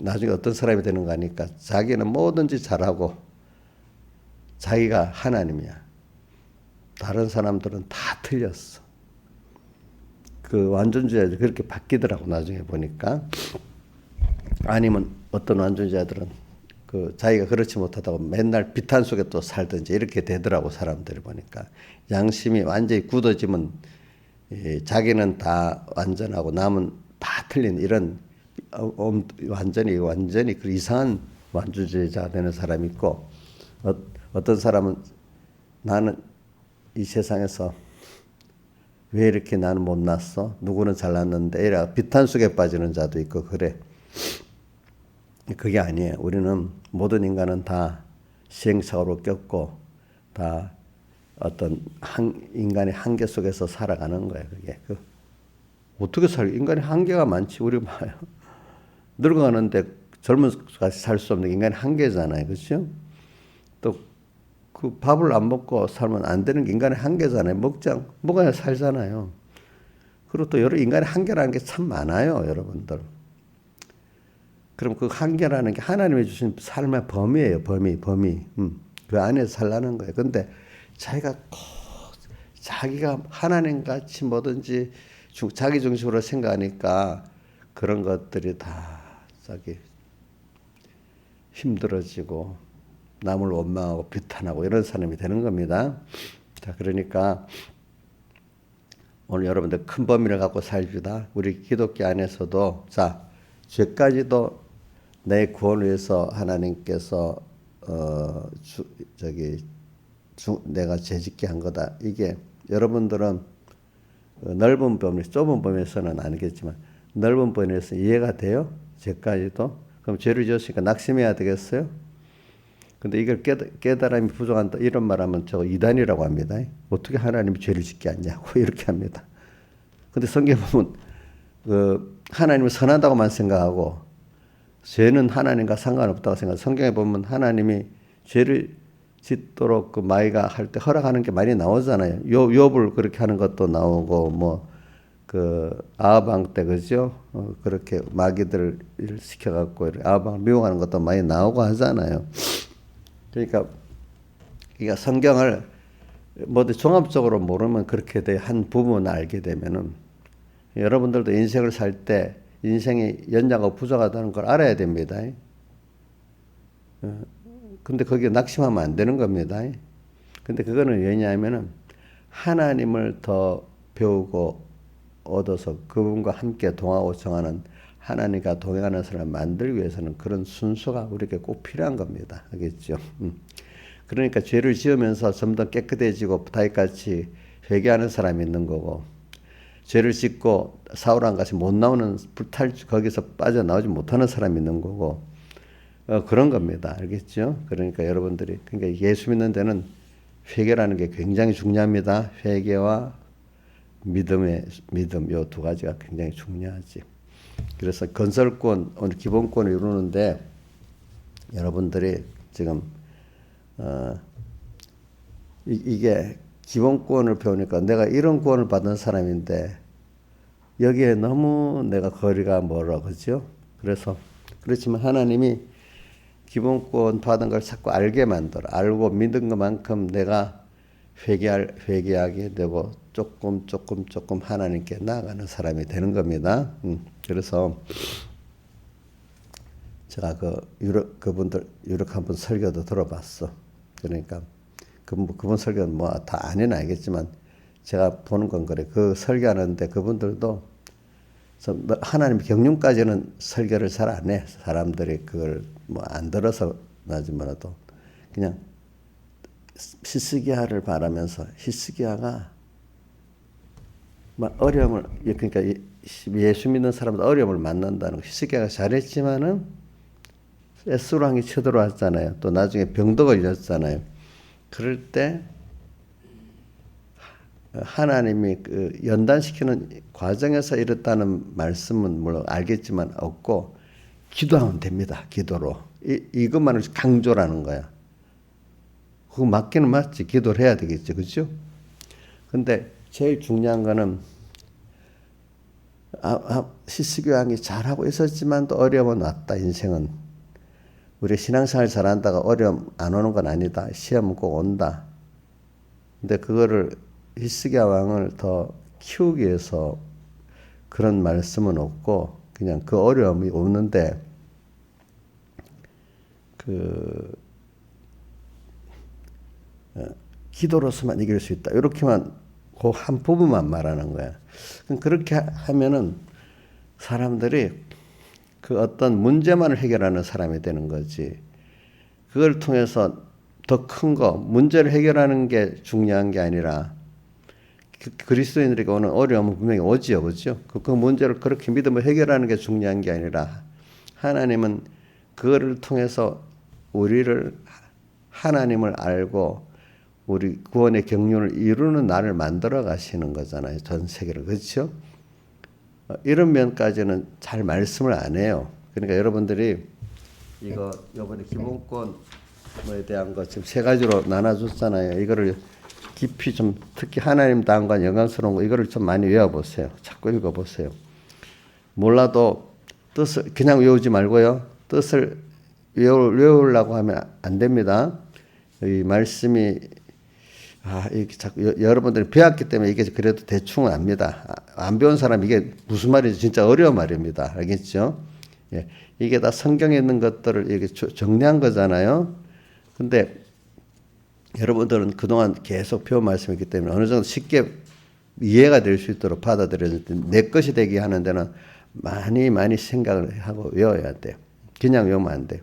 나중에 어떤 사람이 되는 거 아니까 자기는 뭐든지 잘하고 자기가 하나님이야. 다른 사람들은 다 틀렸어. 그 완전주의자들 그렇게 바뀌더라고 나중에 보니까. 아니면 어떤 완전주의자들은 그 자기가 그렇지 못하다고 맨날 비탄 속에 또 살든지 이렇게 되더라고 사람들이 보니까. 양심이 완전히 굳어지면 자기는 다 완전하고 남은 다 틀린 이런 완전히 그 이상한 완주주의자가 되는 사람이 있고, 어떤 사람은 나는 이 세상에서 왜 이렇게 나는 못났어? 누구는 잘났는데 이라 비탄 속에 빠지는 자도 있고 그래. 그게 아니에요. 우리는 모든 인간은 다 시행착오로 겪고 다 어떤 인간의 한계 속에서 살아가는 거예요. 그게 어떻게 인간의 한계가 많지. 우리 봐요. 늙어가는데 젊은 같이 살 수 없는 인간의 한계잖아요. 그렇죠? 또 그 밥을 안 먹고 살면 안 되는 게 인간의 한계잖아요. 먹어야 살잖아요. 그리고 또 여러 인간의 한계라는 게 참 많아요, 여러분들. 그럼 그 한계라는 게 하나님이 주신 삶의 범위예요, 범위. 그 안에서 살라는 거예요. 근데 자기가 하나님 같이 뭐든지 자기 중심으로 생각하니까 그런 것들이 다 자기 힘들어지고 남을 원망하고 비탄하고 이런 사람이 되는 겁니다. 자, 그러니까 오늘 여러분들 큰 범위를 갖고 살피다. 우리 기독교 안에서도 자, 죄까지도 내 구원을 위해서 하나님께서 내가 죄짓게 한 거다. 이게 여러분들은 넓은 범위, 좁은 범위에서는 아니겠지만 넓은 범위에서 이해가 돼요? 죄까지도? 그럼 죄를 지었으니까 낙심해야 되겠어요? 근데 이걸 깨달음이 부족한다 이런 말하면 저거 이단이라고 합니다. 어떻게 하나님이 죄를 짓게 하냐고 이렇게 합니다. 근데 성경 보면 하나님은 선하다고만 생각하고 죄는 하나님과 상관없다고 생각해요. 성경에 보면 하나님이 죄를 짓도록 그 마귀가 할 때 허락하는 게 많이 나오잖아요. 욥을 그렇게 하는 것도 나오고 아하방 때 그죠? 그렇게 마귀들을 시켜갖고 아하방을 미워하는 것도 많이 나오고 하잖아요. 그러니까 성경을 모두 종합적으로 모르면 그렇게 돼. 한 부분을 알게 되면은 여러분들도 인생을 살 때 인생이 연약하고 부족하다는 걸 알아야 됩니다. 근데 거기에 낙심하면 안 되는 겁니다. 근데 그거는 왜냐하면은 하나님을 더 배우고 얻어서 그분과 함께 동하고 정하는 하나님과 동행하는 사람을 만들기 위해서는 그런 순서가 우리에게 꼭 필요한 겁니다. 알겠죠? 그러니까 죄를 지으면서 좀 더 깨끗해지고 다윗같이 회개하는 사람이 있는 거고, 죄를 짓고 사울왕 같이 못 나오는 거기서 빠져나오지 못하는 사람이 있는 거고, 그런 겁니다. 알겠죠? 그러니까 여러분들이 그러니까 예수 믿는 데는 회개라는 게 굉장히 중요합니다. 회개와 믿음 요 두 가지가 굉장히 중요하지. 그래서 건설권, 오늘 기본권을 이루는데 여러분들이 지금 이게 기본권을 배우니까 내가 이런 구원을 받은 사람인데 여기에 너무 내가 거리가 멀어, 그죠? 그렇지만 하나님이 기본권 받은 걸 자꾸 알게 만들어. 알고 믿은 것만큼 내가 회개하게 되고 조금 하나님께 나아가는 사람이 되는 겁니다. 그래서 제가 그분들 유력 한번 설교도 들어봤어. 그러니까 그분 설교는 뭐 다 아니는 알겠지만 제가 보는 건 그래. 그 설교하는데 그분들도 하나님 경륜까지는 설교를 잘 안 해. 사람들이 그걸 뭐 안 들어서 나지만도 그냥 히스기야를 바라면서 히스기야가 막 어려움을, 그러니까 예수 믿는 사람들 어려움을 만난다는 거. 히스기야가 잘했지만은 에스왕이 쳐들어왔잖아요. 또 나중에 병도 걸렸잖아요. 그럴 때 하나님이 그 연단시키는 과정에서 이렇다는 말씀은 물론 알겠지만 없고 기도하면 됩니다. 기도로. 이것만을 강조라는 거야. 그거 맞기는 맞지. 기도를 해야 되겠죠. 그죠? 근데 제일 중요한 거는 시스교양이 잘하고 있었지만 또 어려움은 왔다. 인생은 우리 신앙생활 잘한다가 어려움 안 오는 건 아니다. 시험은 꼭 온다. 근데 그거를 히스기야 왕을 더 키우기 위해서 그런 말씀은 없고 그냥 그 어려움이 오는데 기도로서만 이길 수 있다. 이렇게만 그 한 부분만 말하는 거야. 그렇게 하면은 사람들이 그 어떤 문제만을 해결하는 사람이 되는 거지. 그걸 통해서 더 큰 거, 문제를 해결하는 게 중요한 게 아니라 그리스도인들에게 오는 어려움은 분명히 오지요. 그죠? 그 문제를 그렇게 믿음을 해결하는 게 중요한 게 아니라 하나님은 그거를 통해서 우리를 하나님을 알고 우리 구원의 경륜을 이루는 날을 만들어 가시는 거잖아요. 전 세계를. 그렇죠? 이런 면까지는 잘 말씀을 안 해요. 그러니까 여러분들이 이거 이번에 기본권에 대한 거 지금 세 가지로 나눠줬잖아요. 이거를 깊이 좀 특히 하나님 다음과 영광스러운 거 이거를 좀 많이 외워보세요. 자꾸 읽어보세요. 몰라도 뜻을 그냥 외우지 말고요. 뜻을 외우려고 하면 안 됩니다. 이 말씀이 이게 자꾸 여러분들이 배웠기 때문에 이게 그래도 대충은 압니다. 안 배운 사람 이게 무슨 말인지 진짜 어려운 말입니다. 알겠죠? 예, 이게 다 성경에 있는 것들을 이렇게 정리한 거잖아요. 근데 여러분들은 그동안 계속 배운 말씀이기 때문에 어느 정도 쉽게 이해가 될 수 있도록 받아들여질 때 내 것이 되게 하는 데는 많이 생각을 하고 외워야 돼요. 그냥 외우면 안 돼요.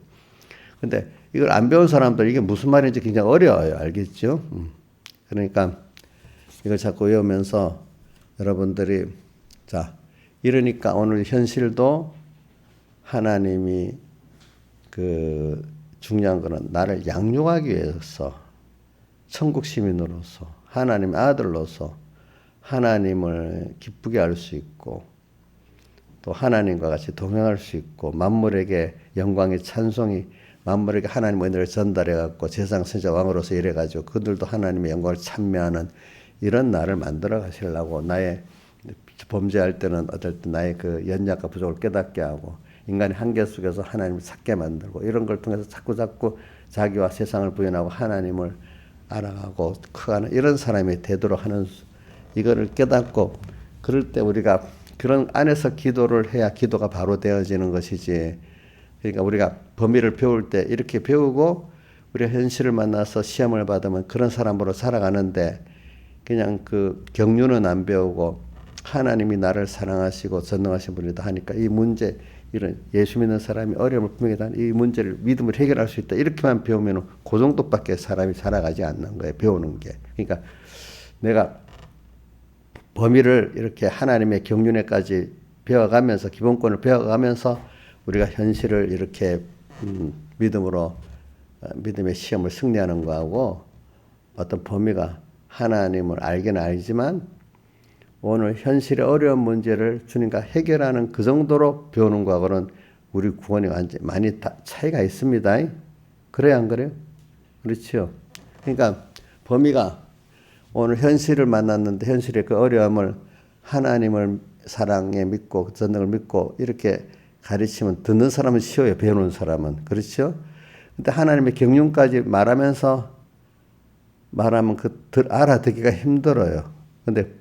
근데 이걸 안 배운 사람들 이게 무슨 말인지 굉장히 어려워요. 알겠죠? 그러니까 이걸 자꾸 외우면서 여러분들이 이러니까 오늘 현실도 하나님이 그 중요한 거는 나를 양육하기 위해서 천국 시민으로서 하나님의 아들로서 하나님을 기쁘게 할 수 있고 또 하나님과 같이 동행할 수 있고 만물에게 영광의 찬송이 만물에게 하나님의 은혜를 전달해 갖고 세상 선지자 왕으로서 이래 가지고 그들도 하나님의 영광을 찬미하는 이런 날을 만들어 가시려고 나의 범죄할 때는 어떨 때 나의 그 연약과 부족을 깨닫게 하고 인간의 한계 속에서 하나님을 찾게 만들고 이런 걸 통해서 자꾸 자기와 세상을 부인하고 하나님을 알아가고 커가는 이런 사람이 되도록 하는 이거를 깨닫고 그럴 때 우리가 그런 안에서 기도를 해야 기도가 바로 되어지는 것이지. 그러니까 우리가 범위를 배울 때 이렇게 배우고 우리가 현실을 만나서 시험을 받으면 그런 사람으로 살아가는데 그냥 그 경륜은 안 배우고 하나님이 나를 사랑하시고 전능하신 분이다 하니까 이 문제 이런 예수 믿는 사람이 어려움을 분명히 이 문제를 믿음을 해결할 수 있다 이렇게만 배우면 그 정도밖에 사람이 살아가지 않는 거예요. 배우는 게. 그러니까 내가 범위를 이렇게 하나님의 경륜에까지 배워가면서 기본권을 배워가면서 우리가 현실을 이렇게 믿음의 시험을 승리하는 거하고 어떤 범위가 하나님을 알기는 알지만 오늘 현실의 어려운 문제를 주님과 해결하는 그 정도로 배우는 거하고는 우리 구원이 완전히 많이 차이가 있습니다. 그래요, 안 그래요? 그렇죠. 그러니까 범위가 오늘 현실을 만났는데 현실의 그 어려움을 하나님을 사랑에 믿고 전능을 믿고 이렇게 가르치면 듣는 사람은 쉬워요. 배우는 사람은. 그렇죠? 근데 하나님의 경륜까지 말하면 알아듣기가 힘들어요. 근데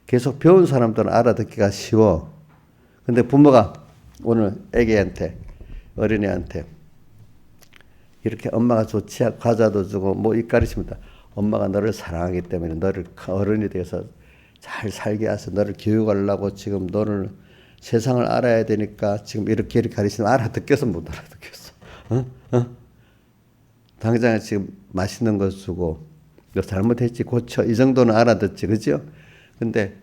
계속 배운 사람들은 알아듣기가 쉬워. 근데 부모가 오늘 애기한테, 어린애한테 이렇게 엄마가 좋지 않고 과자도 주고 뭐 이 가르칩니다. 엄마가 너를 사랑하기 때문에 너를 어른이 돼서 잘 살게 해서 너를 교육하려고 지금 너를 세상을 알아야 되니까 지금 이렇게 가르치면 알아듣겠어 못 알아듣겠어. 당장에 지금 맛있는 거 주고 너 잘못했지 고쳐 이 정도는 알아듣지 그죠? 근데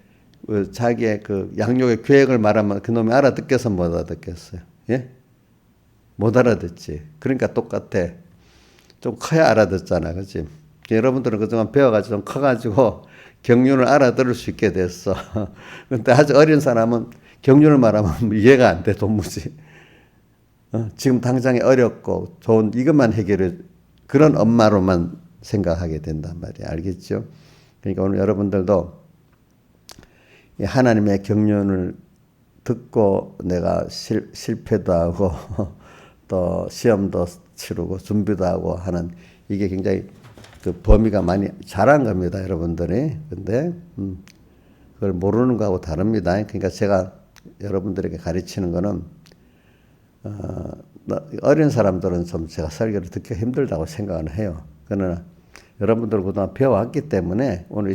자기의 그 양육의 계획을 말하면 그놈이 알아듣겠어 못 알아듣겠어요? 예? 못 알아듣지. 그러니까 똑같아. 좀 커야 알아듣잖아. 그치? 여러분들은 그동안 배워가지고 좀 커가지고 경륜을 알아들을 수 있게 됐어. 근데 아주 어린 사람은 경륜을 말하면 이해가 안 돼, 도무지. 지금 당장에 어렵고 좋은 이것만 해결해 그런 엄마로만 생각하게 된단 말이야. 알겠죠? 그러니까 오늘 여러분들도 하나님의 경륜을 듣고 내가 실패도 하고 또 시험도 치르고 준비도 하고 하는 이게 굉장히 그 범위가 많이 잘한 겁니다, 여러분들이. 근데 그걸 모르는 거하고 다릅니다. 그러니까 제가 여러분들에게 가르치는 거는 어린 사람들은 좀 제가 설교를 듣기 힘들다고 생각을 해요. 그러나 여러분들 그동안 배워왔기 때문에 오늘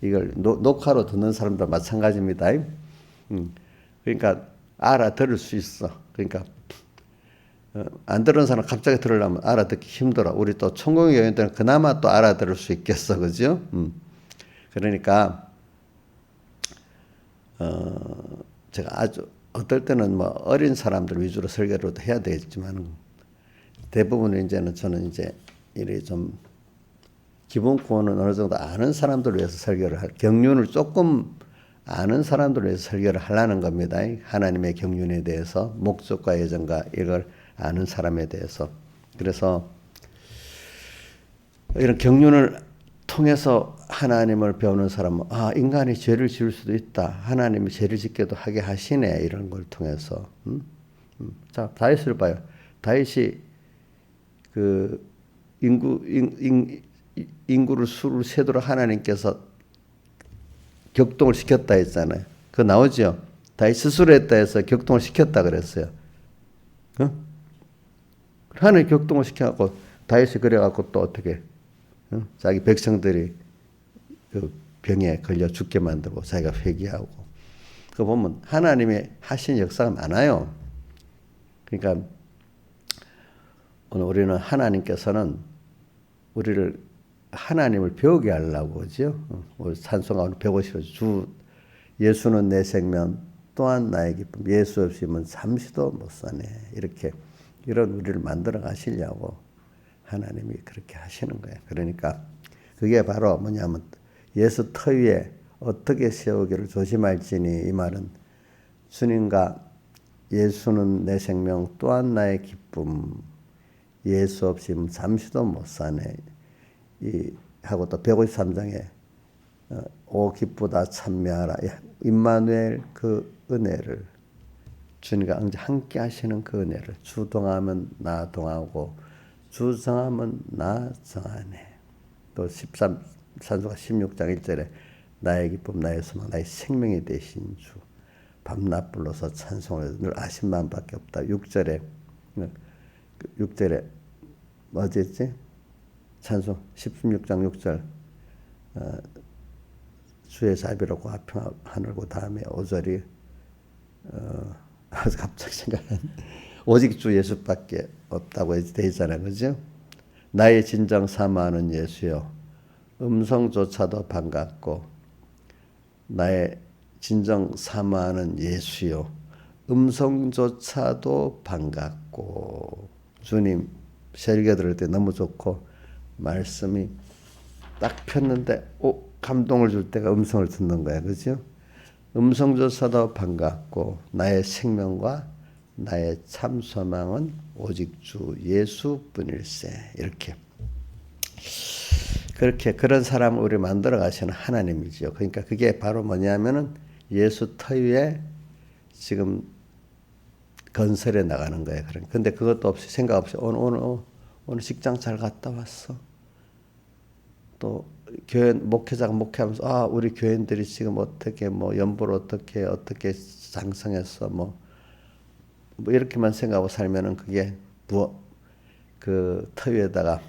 이걸 녹화로 듣는 사람도 마찬가지입니다. 그러니까 알아들을 수 있어. 그러니까 안 들은 사람 갑자기 들으려면 알아듣기 힘들어. 우리 또 천공의 여인들은 그나마 또 알아들을 수 있겠어, 그죠? 그러니까 제가 아주 어떨 때는 뭐 어린 사람들 위주로 설교를 해야 되겠지만 대부분 이제는 저는 이제 이래 좀 기본권은 어느 정도 아는 사람들을 위해서 설교를 경륜을 조금 아는 사람들을 위해서 설교를 하려는 겁니다. 하나님의 경륜에 대해서 목적과 예정과 이걸 아는 사람에 대해서. 그래서 이런 경륜을 통해서 하나님을 배우는 사람은 인간이 죄를 지을 수도 있다. 하나님이 죄를 짓게도 하게 하시네. 이런 걸 통해서. 자, 다윗을 봐요. 다윗이 그 인구를 수를 세도록 하나님께서 격동을 시켰다 했잖아요. 그거 나오죠. 다윗 스스로 했다 해서 격동을 시켰다 그랬어요. 하나님 격동을 시켜갖고 다윗이 그래갖고 또 어떻게 자기 백성들이 그 병에 걸려 죽게 만들고 자기가 회개하고 그거 보면 하나님이 하신 역사가 많아요. 그러니까 오늘 우리는 하나님께서는 우리를 하나님을 배우게 하려고 그죠? 우리 찬송가 150조 주 예수는 내 생명 또한 나의 기쁨 예수 없이면 잠시도 못 사네. 이렇게 이런 우리를 만들어 가시려고 하나님이 그렇게 하시는 거예요. 그러니까 그게 바로 뭐냐면 예수 터 위에 어떻게 세우기를 조심할지니 이 말은 주님과 예수는 내 생명 또한 나의 기쁨 예수 없이면 잠시도 못 사네. 하고 또 153장에 오 기쁘다 참여하라 임마누엘 그 은혜를 주님과 함께 하시는 그 은혜를 주 동하면 나 동하고 주 정하면 나 정하네. 또 산수가 16장 1절에 나의 기쁨 나의 소망 나의 생명이 되신 주 밤낮 불러서 찬송을 늘 아신만밖에 없다. 6절에 뭐였지? 찬송 16장 6절 주의 자비롭고 화평한 하늘고 다음에 5절이 갑자기 생각나는 오직 주 예수밖에 없다고 되어 있잖아요. 그죠? 나의 진정 사모하는 예수여 음성조차도 반갑고 나의 진정 사모하는 예수여 음성조차도 반갑고 주님 설교 들을 때 너무 좋고 말씀이 딱 폈는데 감동을 줄 때가 음성을 듣는 거야. 그죠? 음성조차도 반갑고 나의 생명과 나의 참 소망은 오직 주 예수뿐일세. 이렇게 그렇게 그런 사람을 우리 만들어 가시는 하나님이죠. 그러니까 그게 바로 뭐냐면은 예수 터 위에 지금 건설해 나가는 거예요. 그런데 그것도 없이 생각 없이 오늘 직장 잘 갔다 왔어. 또 교회 목회자가 목회하면서 우리 교인들이 지금 어떻게 뭐 연보를 어떻게 장성했어 뭐 이렇게만 생각하고 살면은 그게 그 터 위에다가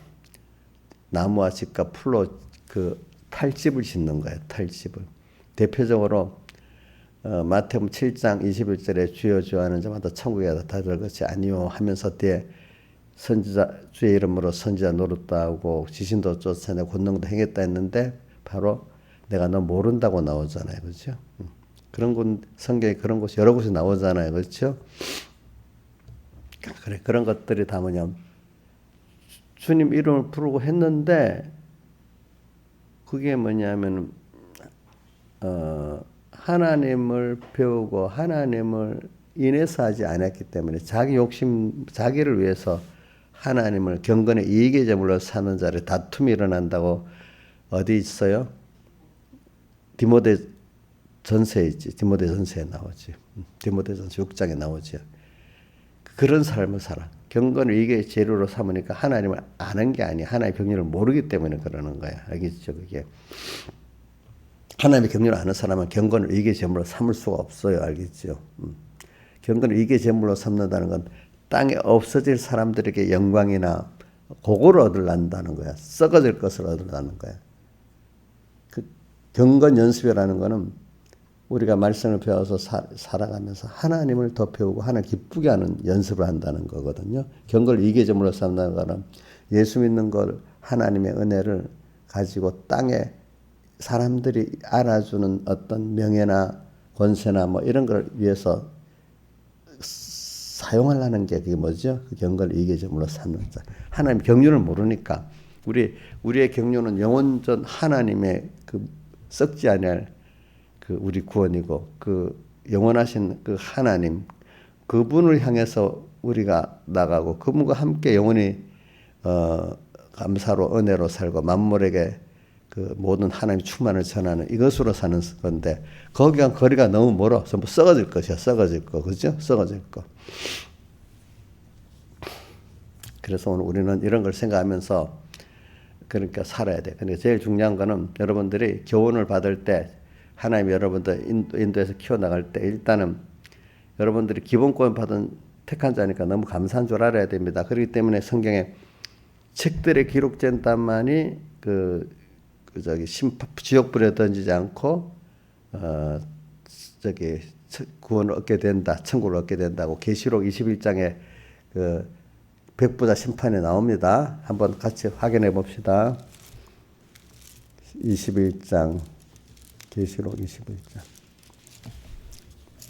나무와 집과 풀로 그 탈집을 짓는 거예요. 탈집을 대표적으로 마태복음 7장 21절에 주여 주여 하는 자마다 천국에 다 들어갈 것이 아니요 하면서 뒤에 선지자 주의 이름으로 선지자 노릇도 하고 지신도 쫓아내고 권능도 행했다 했는데 바로 내가 너 모른다고 나오잖아요. 그렇죠? 그런 곳 성경에 그런 곳이 여러 곳이 나오잖아요. 그렇죠? 그래 그런 것들이 다 뭐냐면 주님 이름을 부르고 했는데 그게 뭐냐면 하나님을 배우고 하나님을 인해서 하지 않았기 때문에 자기 욕심 자기를 위해서 하나님을 경건의 이익의 제물로 사는 자를 다툼이 일어난다고 어디 있어요? 디모데 전서에 있지. 디모데 전서에 나오지. 디모데 전서 6장에 나오지. 그런 삶을 살아. 경건을 이게 재료로 삼으니까 하나님을 아는 게 아니야. 하나님의 경륜을 모르기 때문에 그러는 거야. 알겠죠? 그게. 하나님의 경륜을 아는 사람은 경건을 이게 제물로 삼을 수가 없어요. 알겠죠? 경건을 이게 제물로 삼는다는 건 땅에 없어질 사람들에게 영광이나 그걸 얻으려는 거야. 썩어질 것을 얻으려는 거야. 그 경건 연습이라는 거는 우리가 말씀을 배워서 살아가면서 하나님을 더 배우고 하나님 기쁘게 하는 연습을 한다는 거거든요. 경건을 이계점으로 삼는 거는 예수 믿는 걸 하나님의 은혜를 가지고 땅에 사람들이 알아주는 어떤 명예나 권세나 뭐 이런 걸 위해서 사용하려는 게 그게 뭐죠? 그 경건을 이계점으로 삼는 자. 하나님 경륜을 모르니까 우리의 경륜은 영원전 하나님의 그 썩지 아니할 그 우리 구원이고 그 영원하신 그 하나님 그분을 향해서 우리가 나가고 그분과 함께 영원히 감사로 은혜로 살고 만물에게 그 모든 하나님의 충만을 전하는 이것으로 사는 건데 거기가 거리가 너무 멀어. 전부 썩어질 것이야. 썩어질 거. 그죠? 썩어질 거. 그래서 오늘 우리는 이런 걸 생각하면서 그러니까 살아야 돼. 그러니까 제일 중요한 거는 여러분들이 교훈을 받을 때 하나님이 여러분들 인도에서 키워나갈 때 일단은 여러분들이 기본권 받은 택한 자니까 너무 감사한 줄 알아야 됩니다. 그렇기 때문에 성경에 책들에 기록된다만이 지옥불에 던지지 않고 구원을 얻게 된다, 천국을 얻게 된다고 계시록 21장에 그 백부자 심판에 나옵니다. 한번 같이 확인해 봅시다. 21장 계시록 21장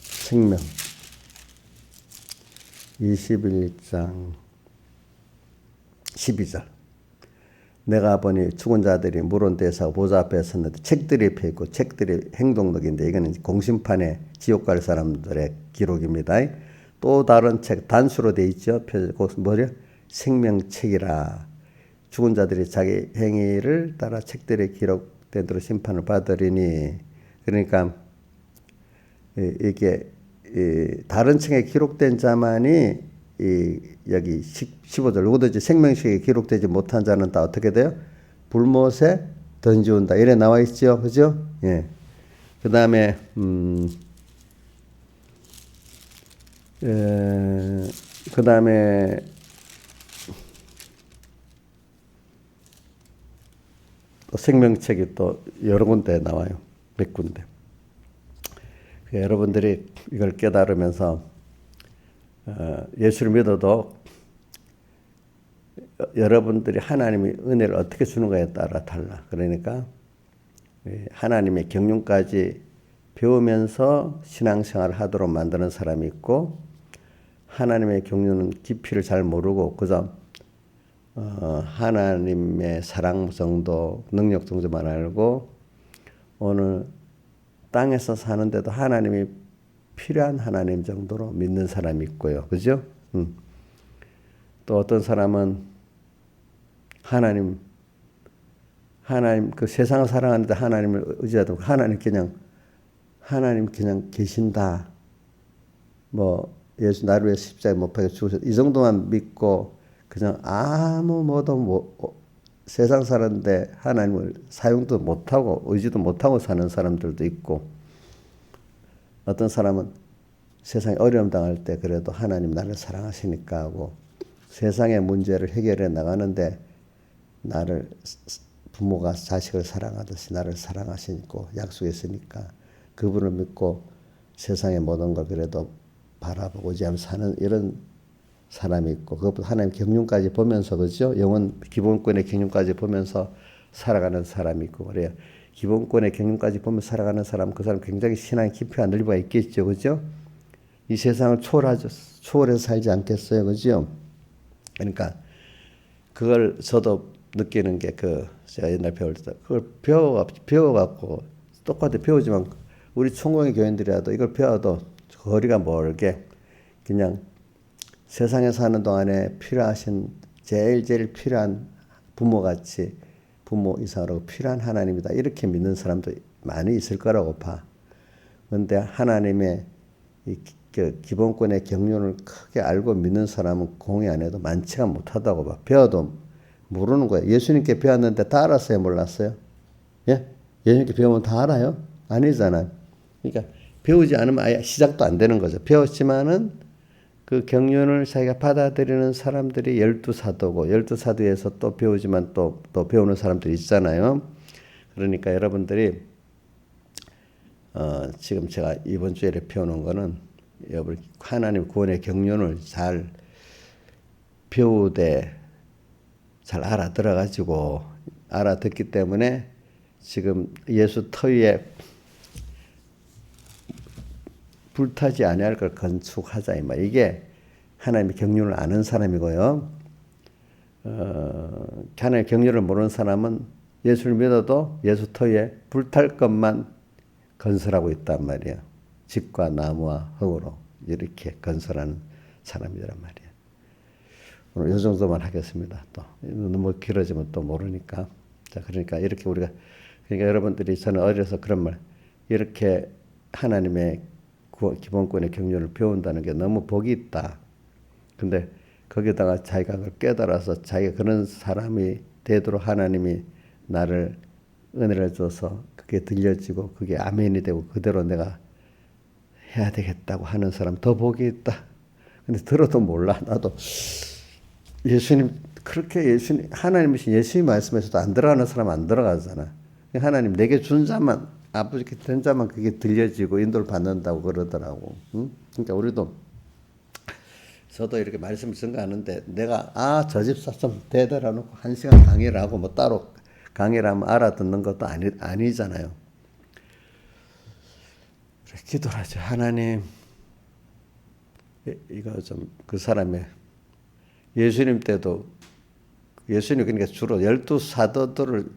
생명 21장 12절 내가 보니 죽은 자들이 물은 데서 보좌 앞에 섰는데 책들이 펴있고 책들이 행동록인데 이거는 공심판의 지옥 갈 사람들의 기록입니다. 또 다른 책 단수로 돼 있죠. 펴고 뭐냐? 생명책이라 죽은 자들이 자기 행위를 따라 책들에 기록된 대로 심판을 받으리니 그러니까 이게 다른 책에 기록된 자만이 여기 15절 누구든지 생명책에 기록되지 못한 자는 다 어떻게 돼요? 불못에 던지운다. 이래 나와 있죠. 그죠? 예. 그 다음에 그 다음에 생명책이 또 여러 군데 나와요. 몇 군데. 여러분들이 이걸 깨달으면서 예수를 믿어도 여러분들이 하나님이 은혜를 어떻게 주는가에 따라 달라. 그러니까 하나님의 경륜까지 배우면서 신앙생활을 하도록 만드는 사람이 있고 하나님의 경륜은 깊이를 잘 모르고 그저 하나님의 사랑 정도, 능력 정도만 알고 오늘 땅에서 사는데도 하나님이 필요한 하나님 정도로 믿는 사람이 있고요. 그죠? 또 어떤 사람은 하나님 그 세상을 사랑하는데 하나님을 의지하도 하나님 그냥 계신다. 뭐 예수 나를 위해 십자가에 못 박혀 죽으셨다. 이 정도만 믿고 그냥 아무 뭐도 세상 사는데 하나님을 사용도 못하고 의지도 못하고 사는 사람들도 있고 어떤 사람은 세상에 어려움 당할 때 그래도 하나님 나를 사랑하시니까 하고 세상의 문제를 해결해 나가는데 나를 부모가 자식을 사랑하듯이 나를 사랑하시고 약속했으니까 그분을 믿고 세상의 모든 걸 그래도 바라보고 의지하면서 사는 이런 사람이 있고 그것보다 하나님 경륜까지 보면서 그죠? 영원 기본권의 경륜까지 보면서 살아가는 사람이 있고 그래요. 기본권의 경륜까지 보면서 살아가는 사람 그 사람 굉장히 신앙의 깊이와 넓이가 있겠죠. 그죠? 이 세상을 초월해서 살지 않겠어요. 그죠? 그러니까 그걸 저도 느끼는 게 제가 옛날 배울 때 그걸 배워갖고 똑같이 배우지만 우리 총공의 교인들이라도 이걸 배워도 거리가 멀게 그냥 세상에 사는 동안에 필요하신 제일 필요한 부모같이 부모 이상으로 필요한 하나님이다. 이렇게 믿는 사람도 많이 있을 거라고 봐. 그런데 하나님의 기본권의 경륜을 크게 알고 믿는 사람은 공의 안 해도 많지가 못하다고 봐. 배워도 모르는 거예요. 예수님께 배웠는데 다 알았어요? 몰랐어요? 예? 예수님께 배우면 다 알아요? 아니잖아요. 그러니까 배우지 않으면 아예 시작도 안 되는 거죠. 배웠지만은 그 경륜을 자기가 받아들이는 사람들이 12사도고 12사도에서 또 배우지만 또 배우는 사람들이 있잖아요. 그러니까 여러분들이 지금 제가 이번 주에 배우는 거는 여러분 하나님 구원의 경륜을 잘 배우되 잘 알아들어가지고 알아듣기 때문에 지금 예수 터위에 불타지 아니할 걸 건축하자 이 말. 이게 하나님의 경륜을 아는 사람이고요. 하나님의 경륜을 모르는 사람은 예수를 믿어도 예수 터위에 불탈 것만 건설하고 있단 말이에요. 집과 나무와 흙으로 이렇게 건설하는 사람이란 말이에요. 오늘 이 정도만 하겠습니다. 또 너무 길어지면 또 모르니까. 자, 그러니까 이렇게 그러니까 여러분들이 저는 어려서 그런 말 이렇게 하나님의 기본권의 경륜을 배운다는 게 너무 복이 있다. 근데 거기다가 자기가 그걸 깨달아서 자기가 그런 사람이 되도록 하나님이 나를 은혜를 줘서 그게 들려지고 그게 아멘이 되고 그대로 내가 해야 되겠다고 하는 사람 더 복이 있다. 근데 들어도 몰라. 나도 예수님 그렇게 하나님이신 예수님 말씀에서도 안 들어가는 사람 안 들어가잖아. 하나님 내게 준 자만 아버지께 된 자만 그게 들려지고 인도를 받는다고 그러더라고. 응? 그러니까 우리도 저도 이렇게 말씀을 전가하는데 내가 저 집사 좀 대들어 놓고 1시간 강의를 하고 뭐 따로 강의를 하면 알아듣는 것도 아니잖아요. 그래, 기도를 하죠. 하나님 이거 좀 그 사람의 예수님 때도 예수님 그러니까 주로 12사도들을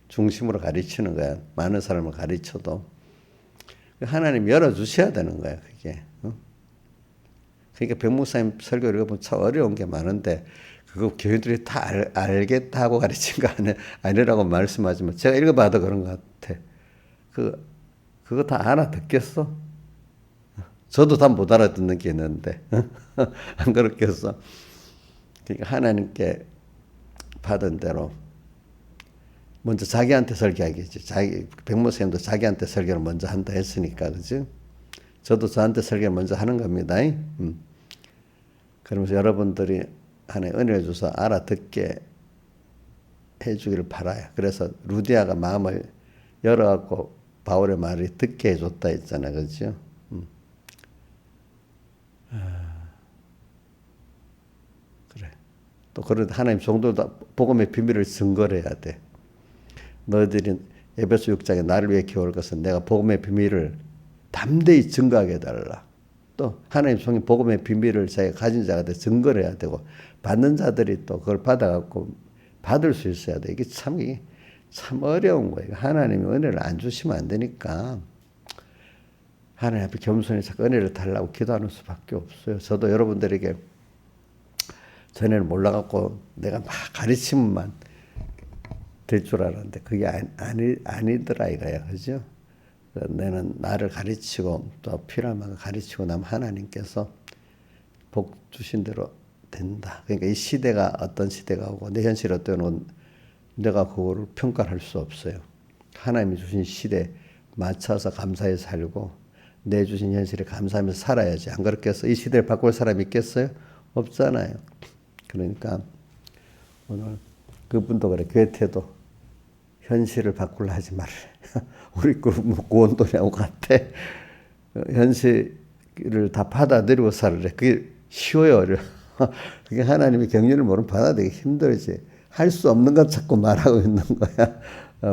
중심으로 가르치는 거야. 많은 사람을 가르쳐도 하나님 열어주셔야 되는 거야. 그게. 그러니까 백목사님 설교 읽어보면 참 어려운 게 많은데 그거 교인들이 다 알겠다 하고 가르친 거 아니라고 말씀하지만 제가 읽어봐도 그런 것 같아. 그거 다 알아듣겠어? 저도 다 못 알아듣는 게 있는데 안 그렇겠어? 그러니까 하나님께 받은 대로 먼저 자기한테 설교하겠지. 백목사님도 자기한테 설교를 먼저 한다 했으니까, 그지? 저도 저한테 설교를 먼저 하는 겁니다. 그러면서 여러분들이 하나의 은혜를 줘서 알아듣게 해주기를 바라요. 그래서 루디아가 마음을 열어갖고 바울의 말을 듣게 해줬다 했잖아요. 그죠? 그래. 또 그런 하나님 종들도 복음의 비밀을 증거를 해야 돼. 너희들이 에베소 6장에 나를 위해 기워올 것은 내가 복음의 비밀을 담대히 증거하게 해달라. 또 하나님 종이 복음의 비밀을 자기가 가진 자가 돼 증거를 해야 되고 받는 자들이 또 그걸 받아갖고 받을 수 있어야 돼. 이게 참 어려운 거예요. 하나님이 은혜를 안 주시면 안 되니까 하나님 앞에 겸손히 자꾸 은혜를 달라고 기도하는 수밖에 없어요. 저도 여러분들에게 전에는 몰라갖고 내가 막 가르치면만 될 줄 알았는데 그게 아니더라 이거야. 그죠? 너는 나를 가르치고 또 필요한 만큼 가르치고 나면 하나님께서 복 주신 대로 된다. 그러니까 이 시대가 어떤 시대가 오고 내 현실이 어떤 건 내가 그거를 평가할 수 없어요. 하나님이 주신 시대에 맞춰서 감사히 살고 내 주신 현실에 감사하면서 살아야지. 안 그렇겠어? 이 시대를 바꿀 사람이 있겠어요? 없잖아요. 그러니까 오늘 그분도 그래. 괴테도 현실을 바꾸려 하지 말래. 우리 구원도냐고 같아. 현실을 다 받아들이고 살으래. 그게 쉬워요, 어려워. 그게 하나님의 경륜을 모르면 받아들이기 힘들지. 할 수 없는 것 자꾸 말하고 있는 거야.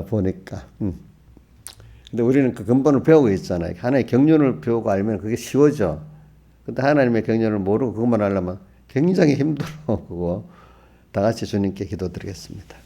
보니까. 근데 우리는 그 근본을 배우고 있잖아요. 하나님의 경륜을 배우고 알면 그게 쉬워져. 근데 하나님의 경륜을 모르고 그것만 하려면 굉장히 힘들어. 그거. 다 같이 주님께 기도드리겠습니다.